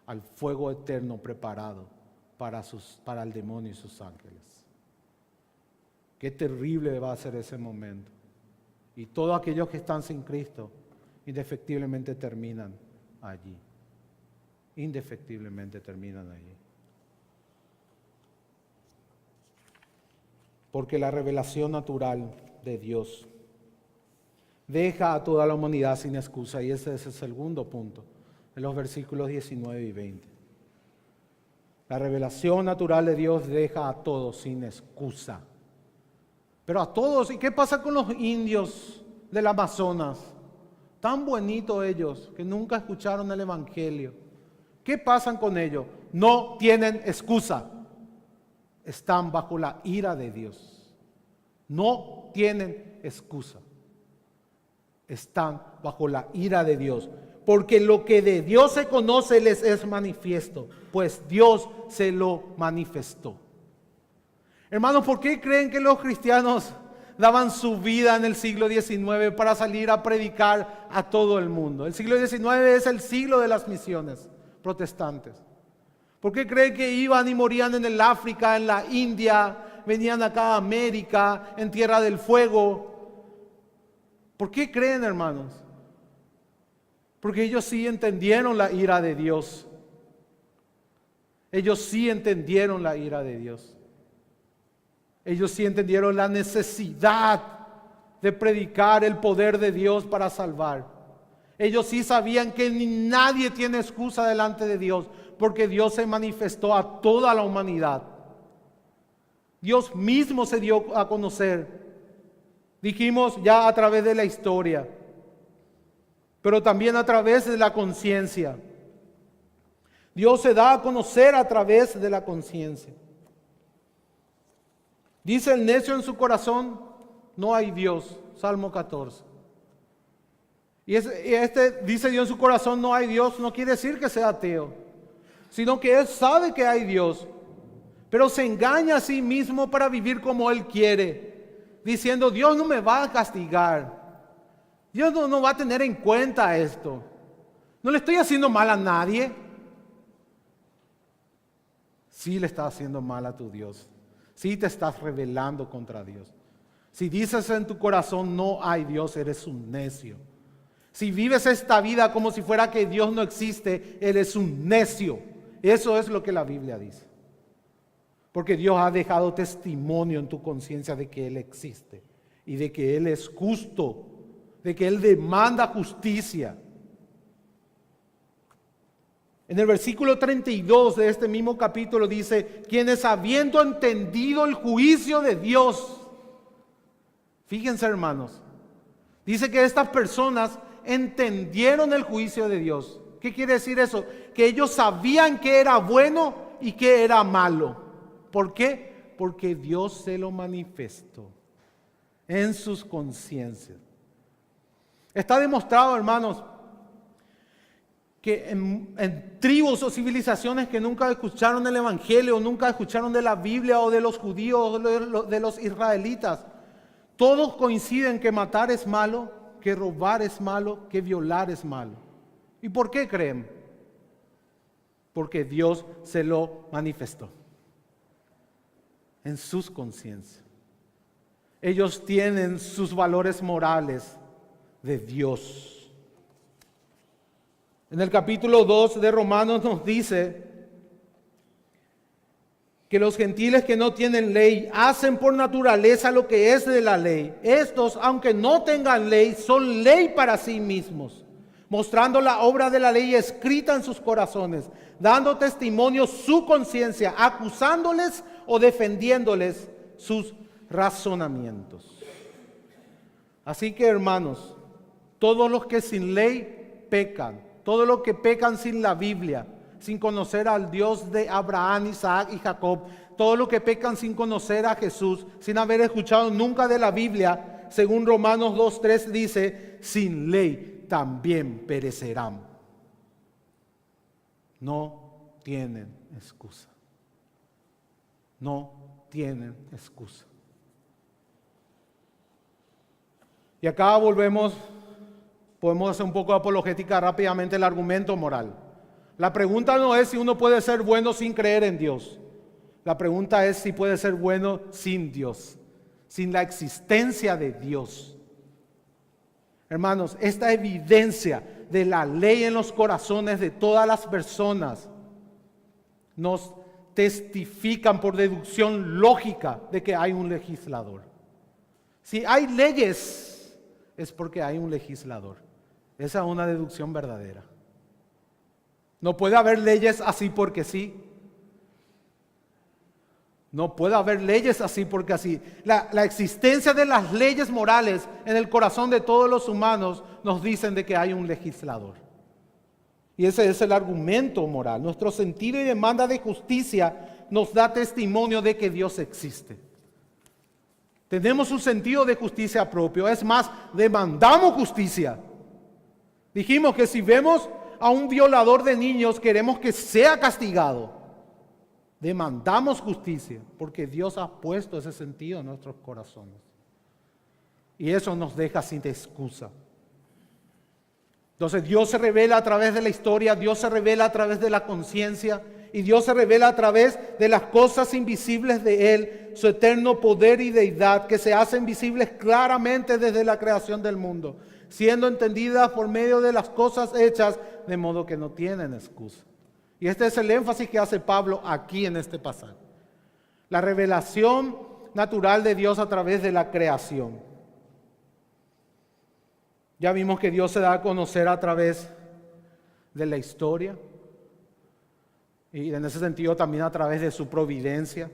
al fuego eterno preparado para el demonio y sus ángeles. Qué terrible va a ser ese momento. Y todos aquellos que están sin Cristo, indefectiblemente terminan allí. Indefectiblemente terminan allí. Porque la revelación natural de Dios deja a toda la humanidad sin excusa. Y ese es el segundo punto, en los versículos 19 y 20. La revelación natural de Dios deja a todos sin excusa. Pero a todos. ¿Y qué pasa con los indios del Amazonas? Tan bonitos ellos, que nunca escucharon el Evangelio. ¿Qué pasa con ellos? No tienen excusa. Están bajo la ira de Dios. No tienen excusa. Están bajo la ira de Dios. Porque lo que de Dios se conoce les es manifiesto, pues Dios se lo manifestó. Hermanos, ¿por qué creen que los cristianos daban su vida en el siglo XIX para salir a predicar a todo el mundo? El siglo XIX es el siglo de las misiones protestantes. ¿Por qué creen que iban y morían en el África, en la India, venían acá a América, en Tierra del Fuego? ¿Por qué creen, hermanos? Porque ellos sí entendieron la ira de Dios. Ellos sí entendieron la ira de Dios. Ellos sí entendieron la necesidad de predicar el poder de Dios para salvar. Ellos sí sabían que nadie tiene excusa delante de Dios, porque Dios se manifestó a toda la humanidad. Dios mismo se dio a conocer. Dijimos ya a través de la historia, pero también a través de la conciencia. Dios se da a conocer a través de la conciencia. Dice el necio en su corazón: no hay Dios. Salmo 14. Y dice Dios en su corazón: no hay Dios, no quiere decir que sea ateo, sino que él sabe que hay Dios, pero se engaña a sí mismo para vivir como él quiere, diciendo: Dios no me va a castigar, Dios no va a tener en cuenta esto, no le estoy haciendo mal a nadie. Sí le estás haciendo mal a tu Dios, sí te estás rebelando contra Dios. Si dices en tu corazón: no hay Dios, eres un necio. Si vives esta vida como si fuera que Dios no existe, eres un necio. Eso es lo que la Biblia dice. Porque Dios ha dejado testimonio en tu conciencia de que Él existe y de que Él es justo, de que Él demanda justicia. En el versículo 32 de este mismo capítulo dice: quienes habiendo entendido el juicio de Dios. Fíjense, hermanos, dice que estas personas entendieron el juicio de Dios. ¿Qué quiere decir eso? Que ellos sabían que era bueno y que era malo. ¿Por qué? Porque Dios se lo manifestó en sus conciencias. Está demostrado, hermanos, que en tribus o civilizaciones que nunca escucharon el Evangelio, nunca escucharon de la Biblia o de los judíos o de los israelitas, todos coinciden que matar es malo, que robar es malo, que violar es malo. ¿Y por qué creen? Porque Dios se lo manifestó en sus conciencias. Ellos tienen sus valores morales de Dios. En el capítulo 2 de Romanos nos dice que los gentiles que no tienen ley hacen por naturaleza lo que es de la ley. Estos, aunque no tengan ley, son ley para sí mismos, mostrando la obra de la ley escrita en sus corazones, dando testimonio su conciencia, acusándoles o defendiéndoles sus razonamientos. Así que, hermanos, todos los que sin ley pecan, todos los que pecan sin la Biblia, sin conocer al Dios de Abraham, Isaac y Jacob, todos los que pecan sin conocer a Jesús, sin haber escuchado nunca de la Biblia, según Romanos 2:3 dice, sin ley también perecerán. No tienen excusa. No tienen excusa. Y acá podemos hacer un poco de apologética rápidamente el argumento moral. La pregunta no es si uno puede ser bueno sin creer en Dios. La pregunta es si puede ser bueno sin Dios, sin la existencia de Dios. Hermanos, esta evidencia de la ley en los corazones de todas las personas nos testifican por deducción lógica de que hay un legislador. Si hay leyes, es porque hay un legislador. Esa es una deducción verdadera. No puede haber leyes así porque sí. No puede haber leyes así porque así. La existencia de las leyes morales en el corazón de todos los humanos nos dicen de que hay un legislador. Y ese es el argumento moral. Nuestro sentido y demanda de justicia nos da testimonio de que Dios existe. Tenemos un sentido de justicia propio. Es más, demandamos justicia. Dijimos que si vemos a un violador de niños, queremos que sea castigado. Demandamos justicia porque Dios ha puesto ese sentido en nuestros corazones. Y eso nos deja sin excusa. Entonces Dios se revela a través de la historia, Dios se revela a través de la conciencia y Dios se revela a través de las cosas invisibles de Él, su eterno poder y deidad que se hacen visibles claramente desde la creación del mundo, siendo entendidas por medio de las cosas hechas, de modo que no tienen excusa. Y este es el énfasis que hace Pablo aquí en este pasaje. La revelación natural de Dios a través de la creación. Ya vimos que Dios se da a conocer a través de la historia y en ese sentido también a través de su providencia.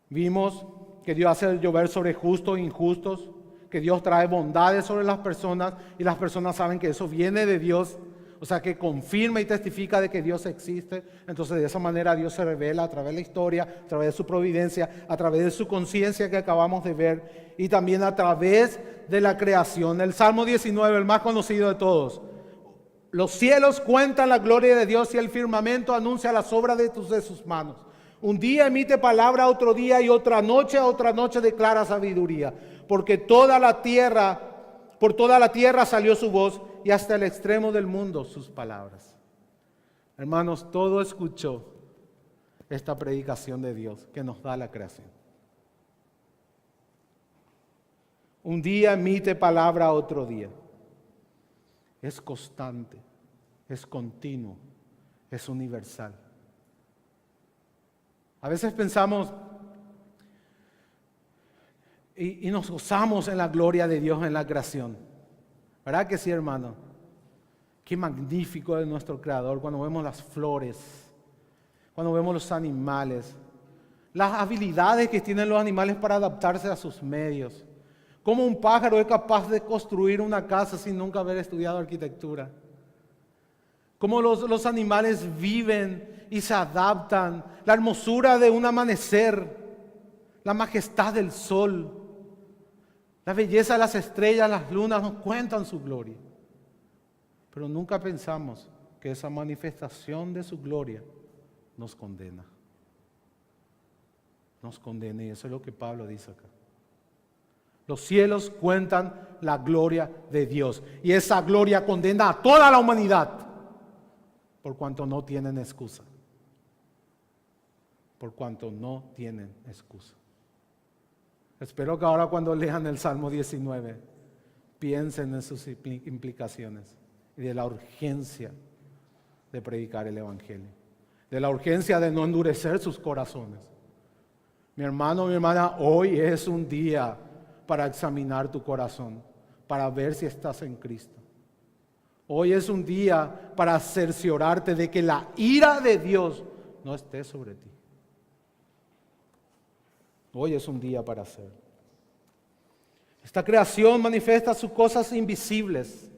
Vimos que Dios hace llover sobre justos e injustos, que Dios trae bondades sobre las personas y las personas saben que eso viene de Dios. O sea, que confirma y testifica de que Dios existe. Entonces, de esa manera Dios se revela a través de la historia, a través de su providencia, a través de su conciencia que acabamos de ver y también a través de la creación. El Salmo 19, el más conocido de todos. Los cielos cuentan la gloria de Dios y el firmamento anuncia las obras de sus manos. Un día emite palabra a otro día y otra noche a otra noche declara sabiduría. Porque por toda la tierra salió su voz y hasta el extremo del mundo sus palabras. Hermanos, todo escuchó esta predicación de Dios que nos da la creación. Un día emite palabra a otro día. Es constante, es continuo, es universal. A veces pensamos y nos gozamos en la gloria de Dios en la creación. ¿Verdad que sí, hermano? Qué magnífico es nuestro Creador cuando vemos las flores, cuando vemos los animales, las habilidades que tienen los animales para adaptarse a sus medios. Cómo un pájaro es capaz de construir una casa sin nunca haber estudiado arquitectura. Cómo los animales viven y se adaptan. La hermosura de un amanecer, la majestad del sol. La belleza de las estrellas, las lunas nos cuentan su gloria. Pero nunca pensamos que esa manifestación de su gloria nos condena. Nos condena y eso es lo que Pablo dice acá. Los cielos cuentan la gloria de Dios y esa gloria condena a toda la humanidad por cuanto no tienen excusa. Por cuanto no tienen excusa. Espero que ahora cuando lean el Salmo 19 piensen en sus implicaciones y de la urgencia de predicar el Evangelio, de la urgencia de no endurecer sus corazones. Mi hermano, mi hermana, hoy es un día para examinar tu corazón, para ver si estás en Cristo. Hoy es un día para cerciorarte de que la ira de Dios no esté sobre ti. Hoy es un día para hacer. Esta creación manifiesta sus cosas invisibles.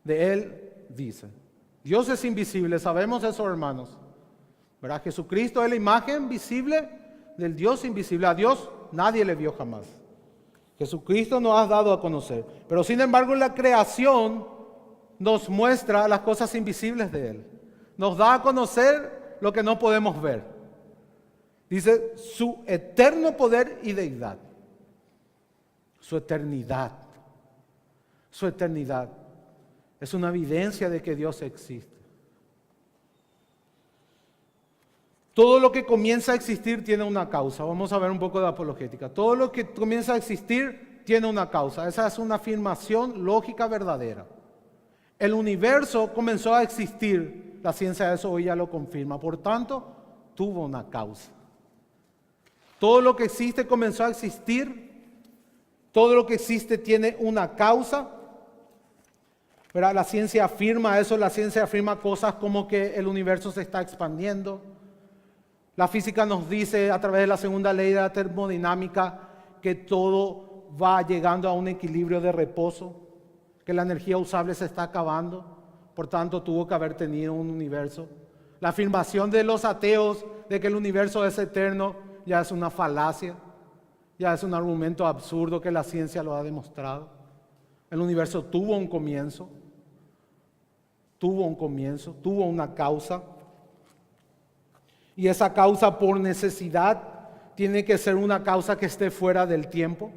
De Él dice. Dios es invisible, sabemos eso, hermanos. ¿Verdad? Jesucristo es la imagen visible del Dios invisible. A Dios nadie le vio jamás. Jesucristo nos ha dado a conocer. Pero sin embargo la creación nos muestra las cosas invisibles de Él. Nos da a conocer lo que no podemos ver. Dice su eterno poder y deidad. Su eternidad. Su eternidad. Es una evidencia de que Dios existe. Todo lo que comienza a existir tiene una causa. Vamos a ver un poco de apologética. Todo lo que comienza a existir tiene una causa. Esa es una afirmación lógica verdadera. El universo comenzó a existir. La ciencia de eso hoy ya lo confirma. Por tanto, tuvo una causa. Todo lo que existe comenzó a existir. Todo lo que existe tiene una causa. ¿Verdad? La ciencia afirma eso. La ciencia afirma cosas como que el universo se está expandiendo. La física nos dice a través de la segunda ley de la termodinámica que todo va llegando a un equilibrio de reposo, que la energía usable se está acabando, por tanto tuvo que haber tenido un universo. La afirmación de los ateos de que el universo es eterno ya es una falacia, ya es un argumento absurdo que la ciencia lo ha demostrado. El universo tuvo un comienzo, tuvo una causa. Y esa causa por necesidad tiene que ser una causa que esté fuera del tiempo,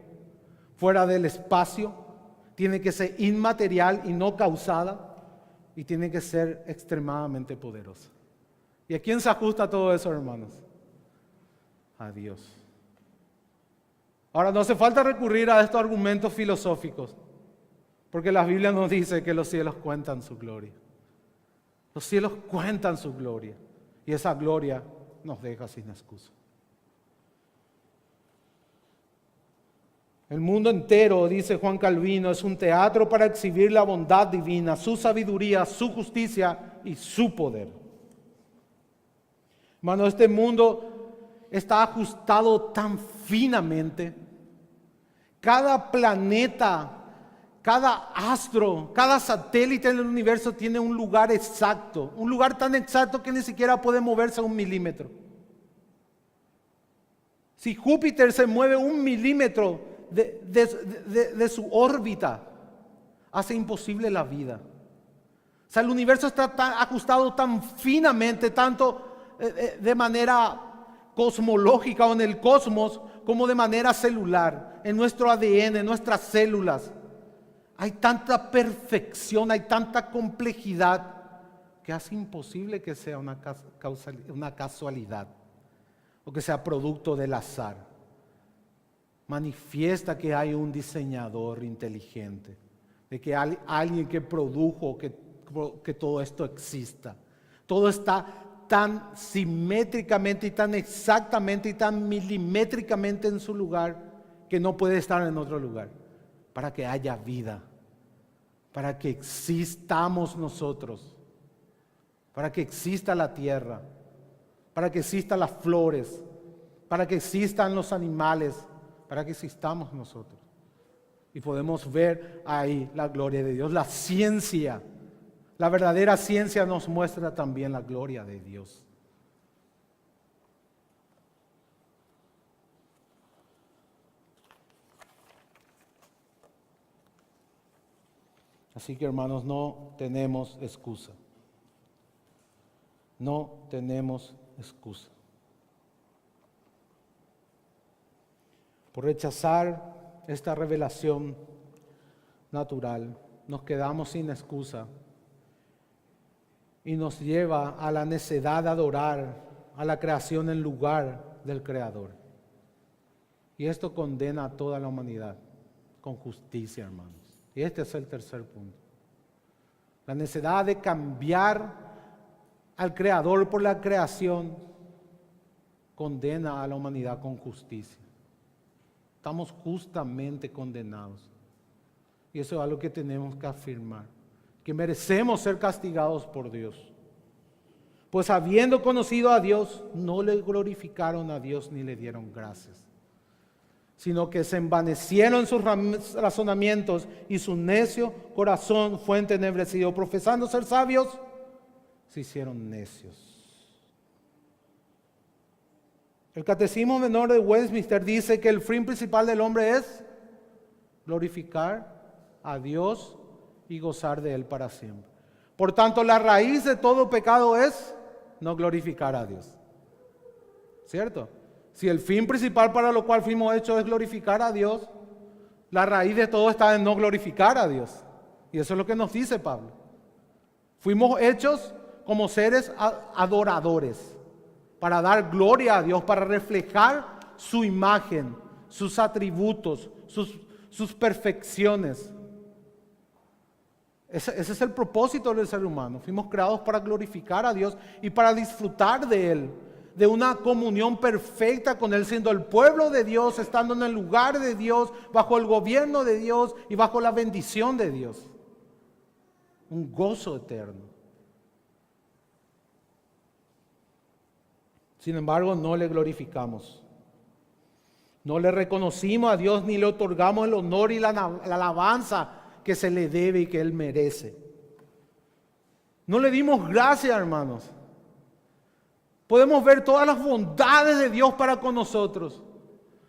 fuera del espacio, tiene que ser inmaterial y no causada, y tiene que ser extremadamente poderosa. ¿Y a quién se ajusta todo eso, hermanos? A Dios. Ahora, no hace falta recurrir a estos argumentos filosóficos, porque la Biblia nos dice que los cielos cuentan su gloria. Los cielos cuentan su gloria. Y esa gloria nos deja sin excusa. El mundo entero, dice Juan Calvino, es un teatro para exhibir la bondad divina, su sabiduría, su justicia y su poder. Hermano, este mundo está ajustado tan finamente. Cada planeta, cada astro, cada satélite en el universo tiene un lugar exacto, un lugar tan exacto que ni siquiera puede moverse 1 milímetro. Si Júpiter se mueve 1 milímetro de su órbita, hace imposible la vida. O sea, el universo está ajustado tan finamente, tanto de manera cosmológica o en el cosmos, como de manera celular, en nuestro ADN, en nuestras células. Hay tanta perfección, hay tanta complejidad que hace imposible que sea una casualidad o que sea producto del azar. Manifiesta que hay un diseñador inteligente, de que hay alguien que produjo que todo esto exista. Todo está tan simétricamente y tan exactamente y tan milimétricamente en su lugar que no puede estar en otro lugar. Para que haya vida, para que existamos nosotros, para que exista la tierra, para que existan las flores, para que existan los animales, para que existamos nosotros. Y podemos ver ahí la gloria de Dios. La ciencia, la verdadera ciencia nos muestra también la gloria de Dios. Así que, hermanos, no tenemos excusa. No tenemos excusa. Por rechazar esta revelación natural, nos quedamos sin excusa y nos lleva a la necedad de adorar a la creación en lugar del Creador. Y esto condena a toda la humanidad con justicia, hermanos. Y este es el tercer punto. La necesidad de cambiar al Creador por la creación condena a la humanidad con justicia. Estamos justamente condenados. Y eso es algo que tenemos que afirmar. Que merecemos ser castigados por Dios. Pues habiendo conocido a Dios, no le glorificaron a Dios ni le dieron gracias, sino que se envanecieron sus razonamientos y su necio corazón fue entenebrecido. Profesando ser sabios, se hicieron necios. El Catecismo Menor de Westminster dice que el fin principal del hombre es glorificar a Dios y gozar de Él para siempre. Por tanto, la raíz de todo pecado es no glorificar a Dios. ¿Cierto? Si el fin principal para lo cual fuimos hechos es glorificar a Dios, la raíz de todo está en no glorificar a Dios. Y eso es lo que nos dice Pablo. Fuimos hechos como seres adoradores, para dar gloria a Dios, para reflejar su imagen, sus atributos, sus perfecciones. Ese es el propósito del ser humano. Fuimos creados para glorificar a Dios y para disfrutar de Él, de una comunión perfecta con Él, siendo el pueblo de Dios, estando en el lugar de Dios, bajo el gobierno de Dios y bajo la bendición de Dios. Un gozo eterno. Sin embargo, no le glorificamos. No le reconocimos a Dios ni le otorgamos el honor y la alabanza que se le debe y que Él merece. No le dimos gracias, hermanos. Podemos ver todas las bondades de Dios para con nosotros.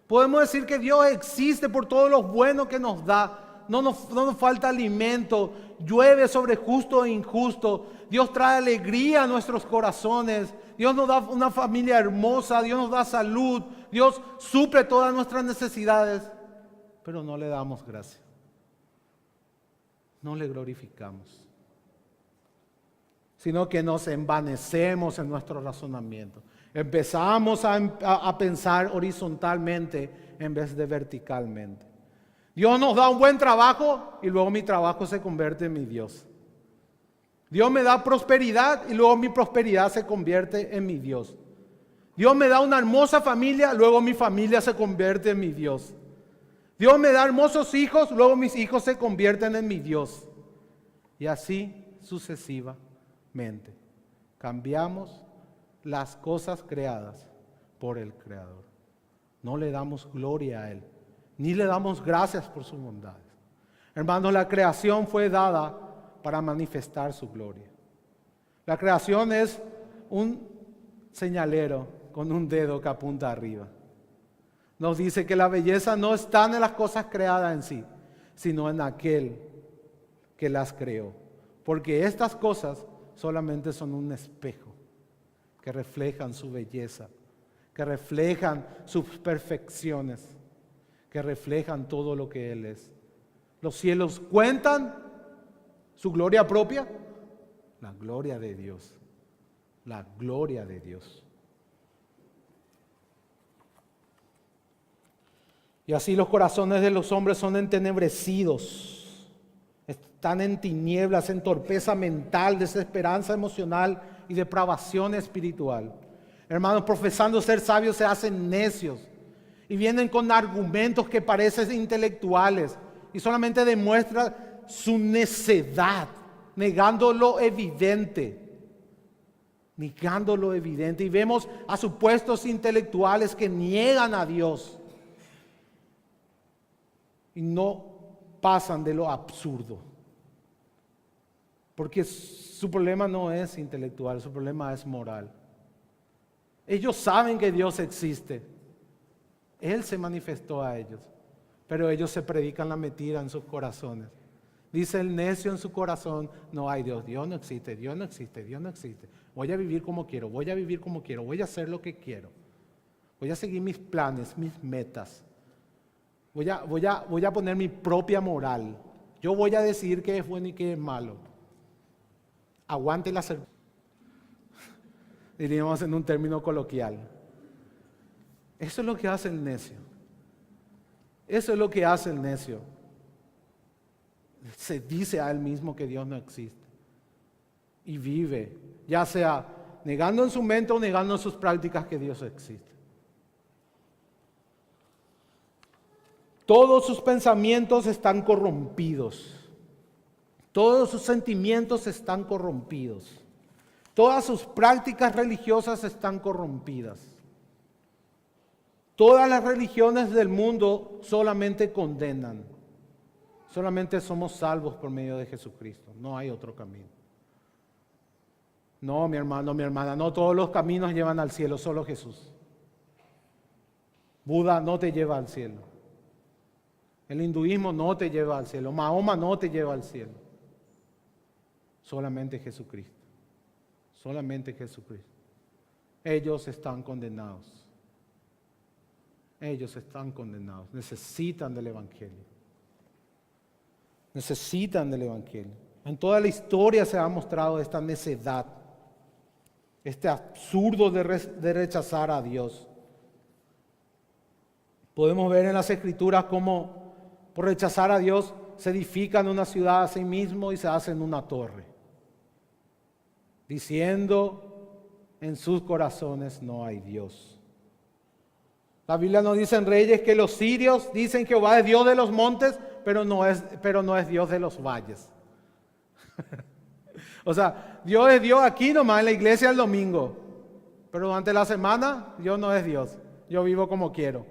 Podemos decir que Dios existe por todo lo bueno que nos da. No nos falta alimento. Llueve sobre justo e injusto. Dios trae alegría a nuestros corazones. Dios nos da una familia hermosa. Dios nos da salud. Dios suple todas nuestras necesidades. Pero no le damos gracias. No le glorificamos. Sino que nos envanecemos en nuestro razonamiento. Empezamos a pensar horizontalmente en vez de verticalmente. Dios nos da un buen trabajo y luego mi trabajo se convierte en mi Dios. Dios me da prosperidad y luego mi prosperidad se convierte en mi Dios. Dios me da una hermosa familia, luego mi familia se convierte en mi Dios. Dios me da hermosos hijos, luego mis hijos se convierten en mi Dios. Y así sucesivamente. Cambiamos las cosas creadas por el Creador. No le damos gloria a Él, ni le damos gracias por sus bondades. Hermanos, la creación fue dada para manifestar su gloria. La creación es un señalero con un dedo que apunta arriba. Nos dice que la belleza no está en las cosas creadas en sí, sino en aquel que las creó. Porque estas cosas solamente son un espejo que reflejan su belleza, que reflejan sus perfecciones, que reflejan todo lo que Él es. Los cielos cuentan su gloria propia, la gloria de Dios, la gloria de Dios. Y así los corazones de los hombres son entenebrecidos, están en tinieblas, en torpeza mental, desesperanza emocional y depravación espiritual. Hermanos, profesando ser sabios se hacen necios y vienen con argumentos que parecen intelectuales y solamente demuestran su necedad, negando lo evidente. Negando lo evidente. Y vemos a supuestos intelectuales que niegan a Dios y no pasan de lo absurdo. Porque su problema no es intelectual, su problema es moral. Ellos saben que Dios existe. Él se manifestó a ellos, pero ellos se predican la mentira en sus corazones. Dice el necio en su corazón: no hay Dios, Dios no existe, Dios no existe, Dios no existe. Voy a vivir como quiero, voy a vivir como quiero, voy a hacer lo que quiero. Voy a seguir mis planes, mis metas. Voy a poner mi propia moral. Yo voy a decidir qué es bueno y qué es malo. Aguante la cerveza. Diríamos en un término coloquial. Eso es lo que hace el necio. Eso es lo que hace el necio. Se dice a él mismo que Dios no existe. Y vive, ya sea negando en su mente o negando en sus prácticas que Dios existe. Todos sus pensamientos están corrompidos. Todos sus sentimientos están corrompidos. Todas sus prácticas religiosas están corrompidas. Todas las religiones del mundo solamente condenan. Solamente somos salvos por medio de Jesucristo. No hay otro camino. No, mi hermano, mi hermana, no todos los caminos llevan al cielo, solo Jesús. Buda no te lleva al cielo. El hinduismo no te lleva al cielo. Mahoma no te lleva al cielo. Solamente Jesucristo. Solamente Jesucristo. Ellos están condenados. Ellos están condenados. Necesitan del Evangelio. Necesitan del Evangelio. En toda la historia se ha mostrado esta necedad, este absurdo de rechazar a Dios. Podemos ver en las Escrituras cómo por rechazar a Dios se edifican una ciudad a sí mismo y se hacen una torre, diciendo en sus corazones no hay Dios. La Biblia nos dice en Reyes que los sirios dicen que Jehová es Dios de los montes, pero no es Dios de los valles. O sea, Dios es Dios aquí nomás en la iglesia el domingo, pero durante la semana Dios no es Dios. Yo vivo como quiero.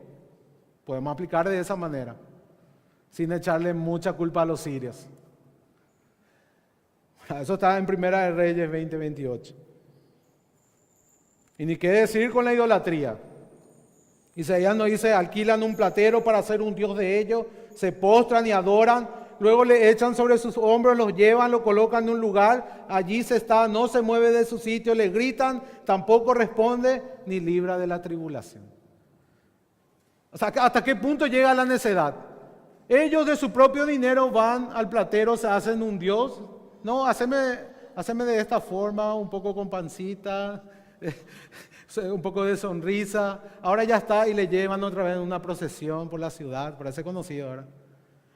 Podemos aplicar de esa manera, sin echarle mucha culpa a los sirios. Eso está en Primera de Reyes 20:28. Y ni qué decir con la idolatría. Isaías nos dice, alquilan un platero para hacer un dios de ellos, se postran y adoran, luego le echan sobre sus hombros, los llevan, lo colocan en un lugar, allí se está, no se mueve de su sitio, le gritan, tampoco responde, ni libra de la tribulación. O sea, ¿hasta qué punto llega la necedad? Ellos de su propio dinero van al platero, se hacen un dios. No, haceme de esta forma, un poco con pancita, un poco de sonrisa. Ahora ya está y le llevan otra vez en una procesión por la ciudad, parece conocido ahora.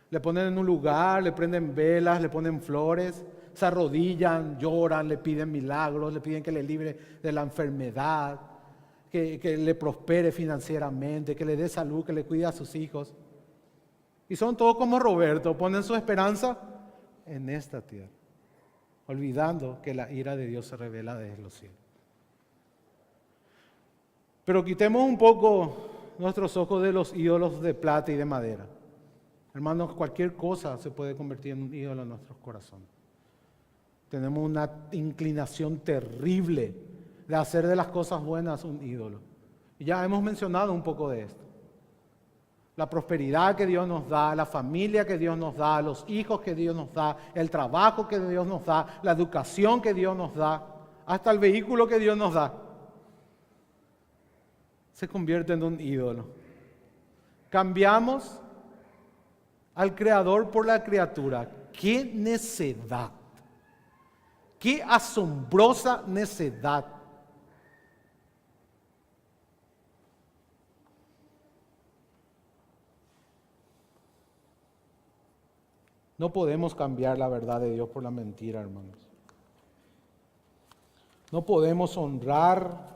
Le ponen en un lugar, le prenden velas, le ponen flores, se arrodillan, lloran, le piden milagros, le piden que le libre de la enfermedad, que le prospere financieramente, que le dé salud, que le cuide a sus hijos. Y son todos como Roberto, ponen su esperanza en esta tierra, olvidando que la ira de Dios se revela desde los cielos. Pero quitemos un poco nuestros ojos de los ídolos de plata y de madera. Hermanos, cualquier cosa se puede convertir en un ídolo en nuestros corazones. Tenemos una inclinación terrible de hacer de las cosas buenas un ídolo. Y ya hemos mencionado un poco de esto. La prosperidad que Dios nos da, la familia que Dios nos da, los hijos que Dios nos da, el trabajo que Dios nos da, la educación que Dios nos da, hasta el vehículo que Dios nos da, se convierte en un ídolo. Cambiamos al Creador por la criatura. ¡Qué necedad! ¡Qué asombrosa necedad! No podemos cambiar la verdad de Dios por la mentira, hermanos. No podemos honrar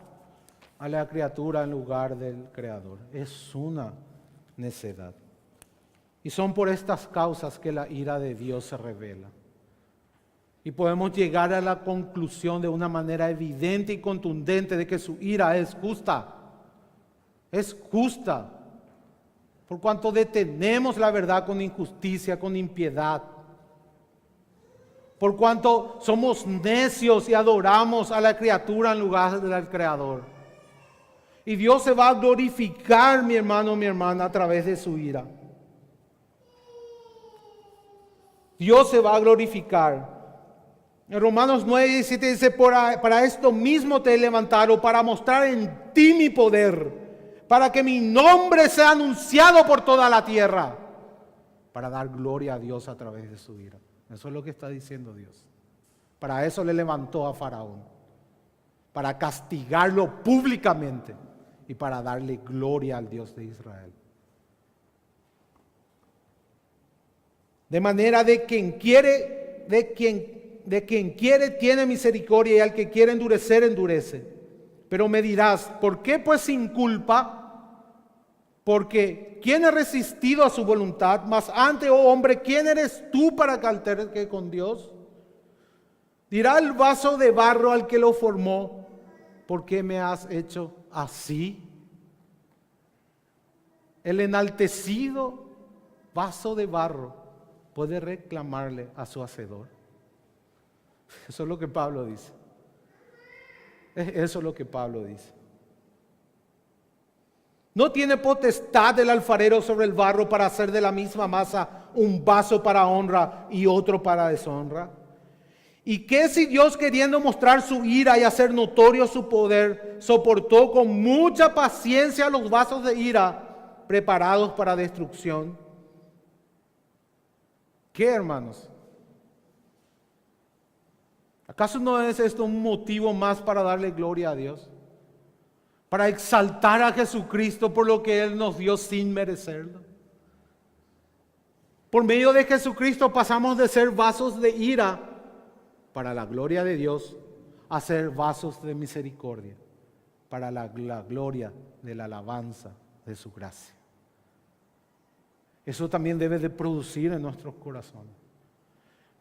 a la criatura en lugar del Creador. Es una necedad. Y son por estas causas que la ira de Dios se revela. Y podemos llegar a la conclusión de una manera evidente y contundente de que su ira es justa. Es justa. Por cuanto detenemos la verdad con injusticia, con impiedad. Por cuanto somos necios y adoramos a la criatura en lugar del Creador. Y Dios se va a glorificar, mi hermano, mi hermana, a través de su ira. Dios se va a glorificar. En Romanos 9:17 dice, para esto mismo te he levantado, para mostrar en ti mi poder, para que mi nombre sea anunciado por toda la tierra, para dar gloria a Dios a través de su ira. Eso es lo que está diciendo Dios. Para eso le levantó a Faraón, para castigarlo públicamente y para darle gloria al Dios de Israel. De manera de quien quiere tiene misericordia y al que quiere endurecer, endurece. Pero me dirás, ¿por qué pues sin culpa? Porque ¿quién ha resistido a su voluntad? Mas antes, oh hombre, ¿quién eres tú para que alterque con Dios? Dirá el vaso de barro al que lo formó, ¿por qué me has hecho así? El enaltecido vaso de barro puede reclamarle a su hacedor. Eso es lo que Pablo dice. Eso es lo que Pablo dice. ¿No tiene potestad el alfarero sobre el barro para hacer de la misma masa un vaso para honra y otro para deshonra? ¿Y qué si Dios, queriendo mostrar su ira y hacer notorio su poder, soportó con mucha paciencia los vasos de ira preparados para destrucción? ¿Qué, hermanos? ¿Acaso no es esto un motivo más para darle gloria a Dios? Para exaltar a Jesucristo por lo que Él nos dio sin merecerlo. Por medio de Jesucristo pasamos de ser vasos de ira para la gloria de Dios a ser vasos de misericordia para la gloria de la alabanza de su gracia. Eso también debe de producir en nuestros corazones.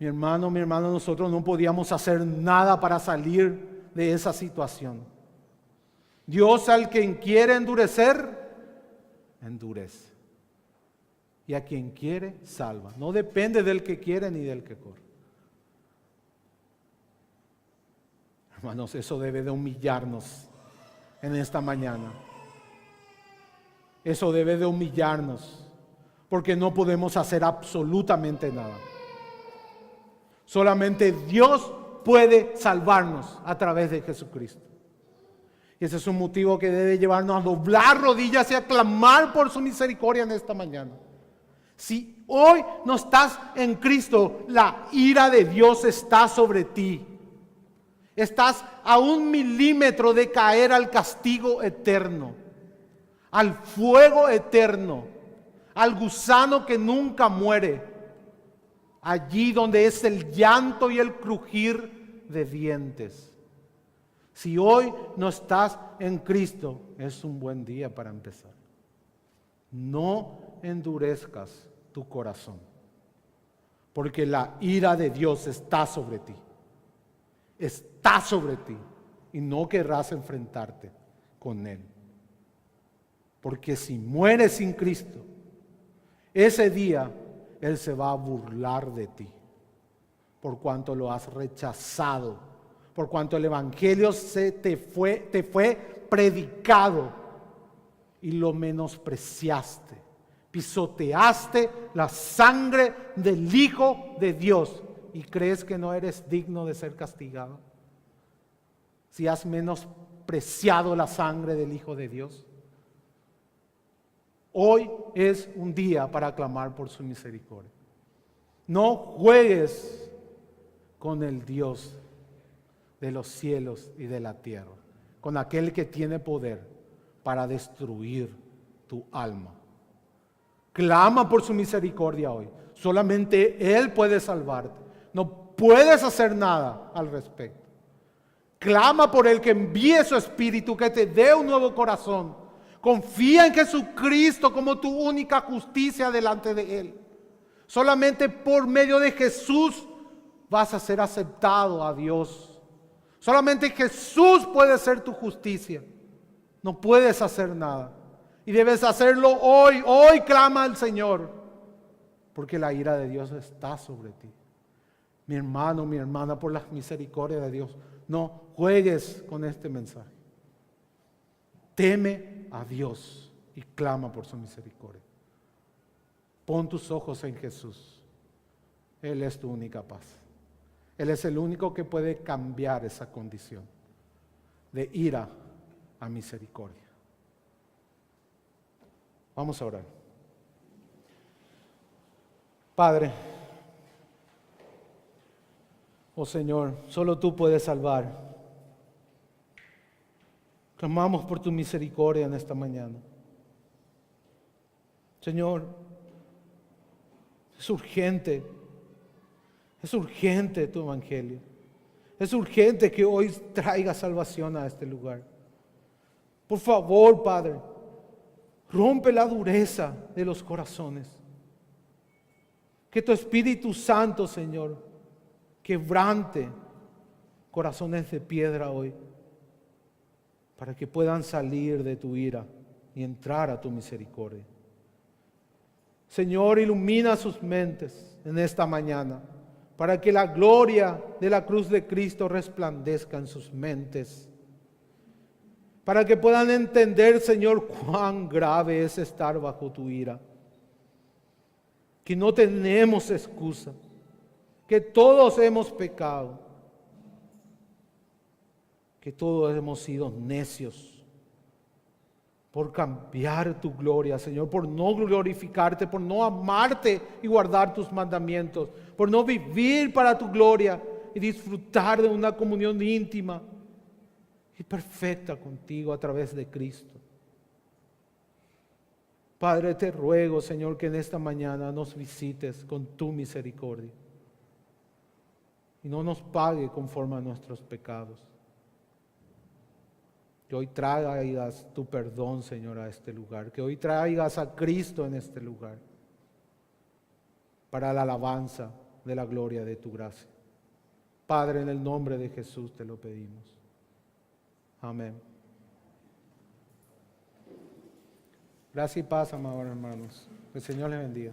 Mi hermano, nosotros no podíamos hacer nada para salir de esa situación. Dios, al quien quiere endurecer, endurece. Y a quien quiere, salva. No depende del que quiere ni del que corre. Hermanos, eso debe de humillarnos en esta mañana. Eso debe de humillarnos, porque no podemos hacer absolutamente nada. Solamente Dios puede salvarnos a través de Jesucristo. Y ese es un motivo que debe llevarnos a doblar rodillas y a clamar por su misericordia en esta mañana. Si hoy no estás en Cristo, la ira de Dios está sobre ti. Estás a 1 milímetro de caer al castigo eterno, al fuego eterno, al gusano que nunca muere. Allí donde es el llanto y el crujir de dientes. Si hoy no estás en Cristo, es un buen día para empezar. No endurezcas tu corazón, porque la ira de Dios está sobre ti. Está sobre ti y no querrás enfrentarte con Él. Porque si mueres sin Cristo, ese día Él se va a burlar de ti, por cuanto lo has rechazado, por cuanto el Evangelio te fue predicado y lo menospreciaste, pisoteaste la sangre del Hijo de Dios y crees que no eres digno de ser castigado. Si has menospreciado la sangre del Hijo de Dios. Hoy es un día para clamar por su misericordia. No juegues con el Dios de los cielos y de la tierra, con aquel que tiene poder para destruir tu alma. Clama por su misericordia hoy. Solamente Él puede salvarte. No puedes hacer nada al respecto. Clama por Él que envíe su espíritu, que te dé un nuevo corazón. Confía en Jesucristo como tu única justicia delante de Él. Solamente por medio de Jesús vas a ser aceptado a Dios. Solamente Jesús puede ser tu justicia. No puedes hacer nada. Y debes hacerlo hoy. Hoy clama al Señor. Porque la ira de Dios está sobre ti. Mi hermano, mi hermana, por la misericordia de Dios, no juegues con este mensaje. Teme a Dios y clama por su misericordia. Pon tus ojos en Jesús. Él es tu única paz. Él es el único que puede cambiar esa condición de ira a misericordia. Vamos a orar. Padre, oh Señor, solo tú puedes salvar. Clamamos por tu misericordia en esta mañana. Señor, es urgente tu evangelio. Es urgente que hoy traiga salvación a este lugar. Por favor, Padre, rompe la dureza de los corazones. Que tu Espíritu Santo, Señor, quebrante corazones de piedra hoy, para que puedan salir de tu ira y entrar a tu misericordia. Señor, ilumina sus mentes en esta mañana, para que la gloria de la cruz de Cristo resplandezca en sus mentes, para que puedan entender, Señor, cuán grave es estar bajo tu ira, que no tenemos excusa, que todos hemos pecado que todos hemos sido necios por cambiar tu gloria, Señor, por no glorificarte, por no amarte y guardar tus mandamientos, por no vivir para tu gloria y disfrutar de una comunión íntima y perfecta contigo a través de Cristo. Padre, te ruego, Señor, que en esta mañana nos visites con tu misericordia y no nos pague conforme a nuestros pecados. Que hoy traigas tu perdón, Señor, a este lugar. Que hoy traigas a Cristo en este lugar para la alabanza de la gloria de tu gracia. Padre, en el nombre de Jesús te lo pedimos. Amén. Gracias y paz, amados hermanos. Que el Señor les bendiga.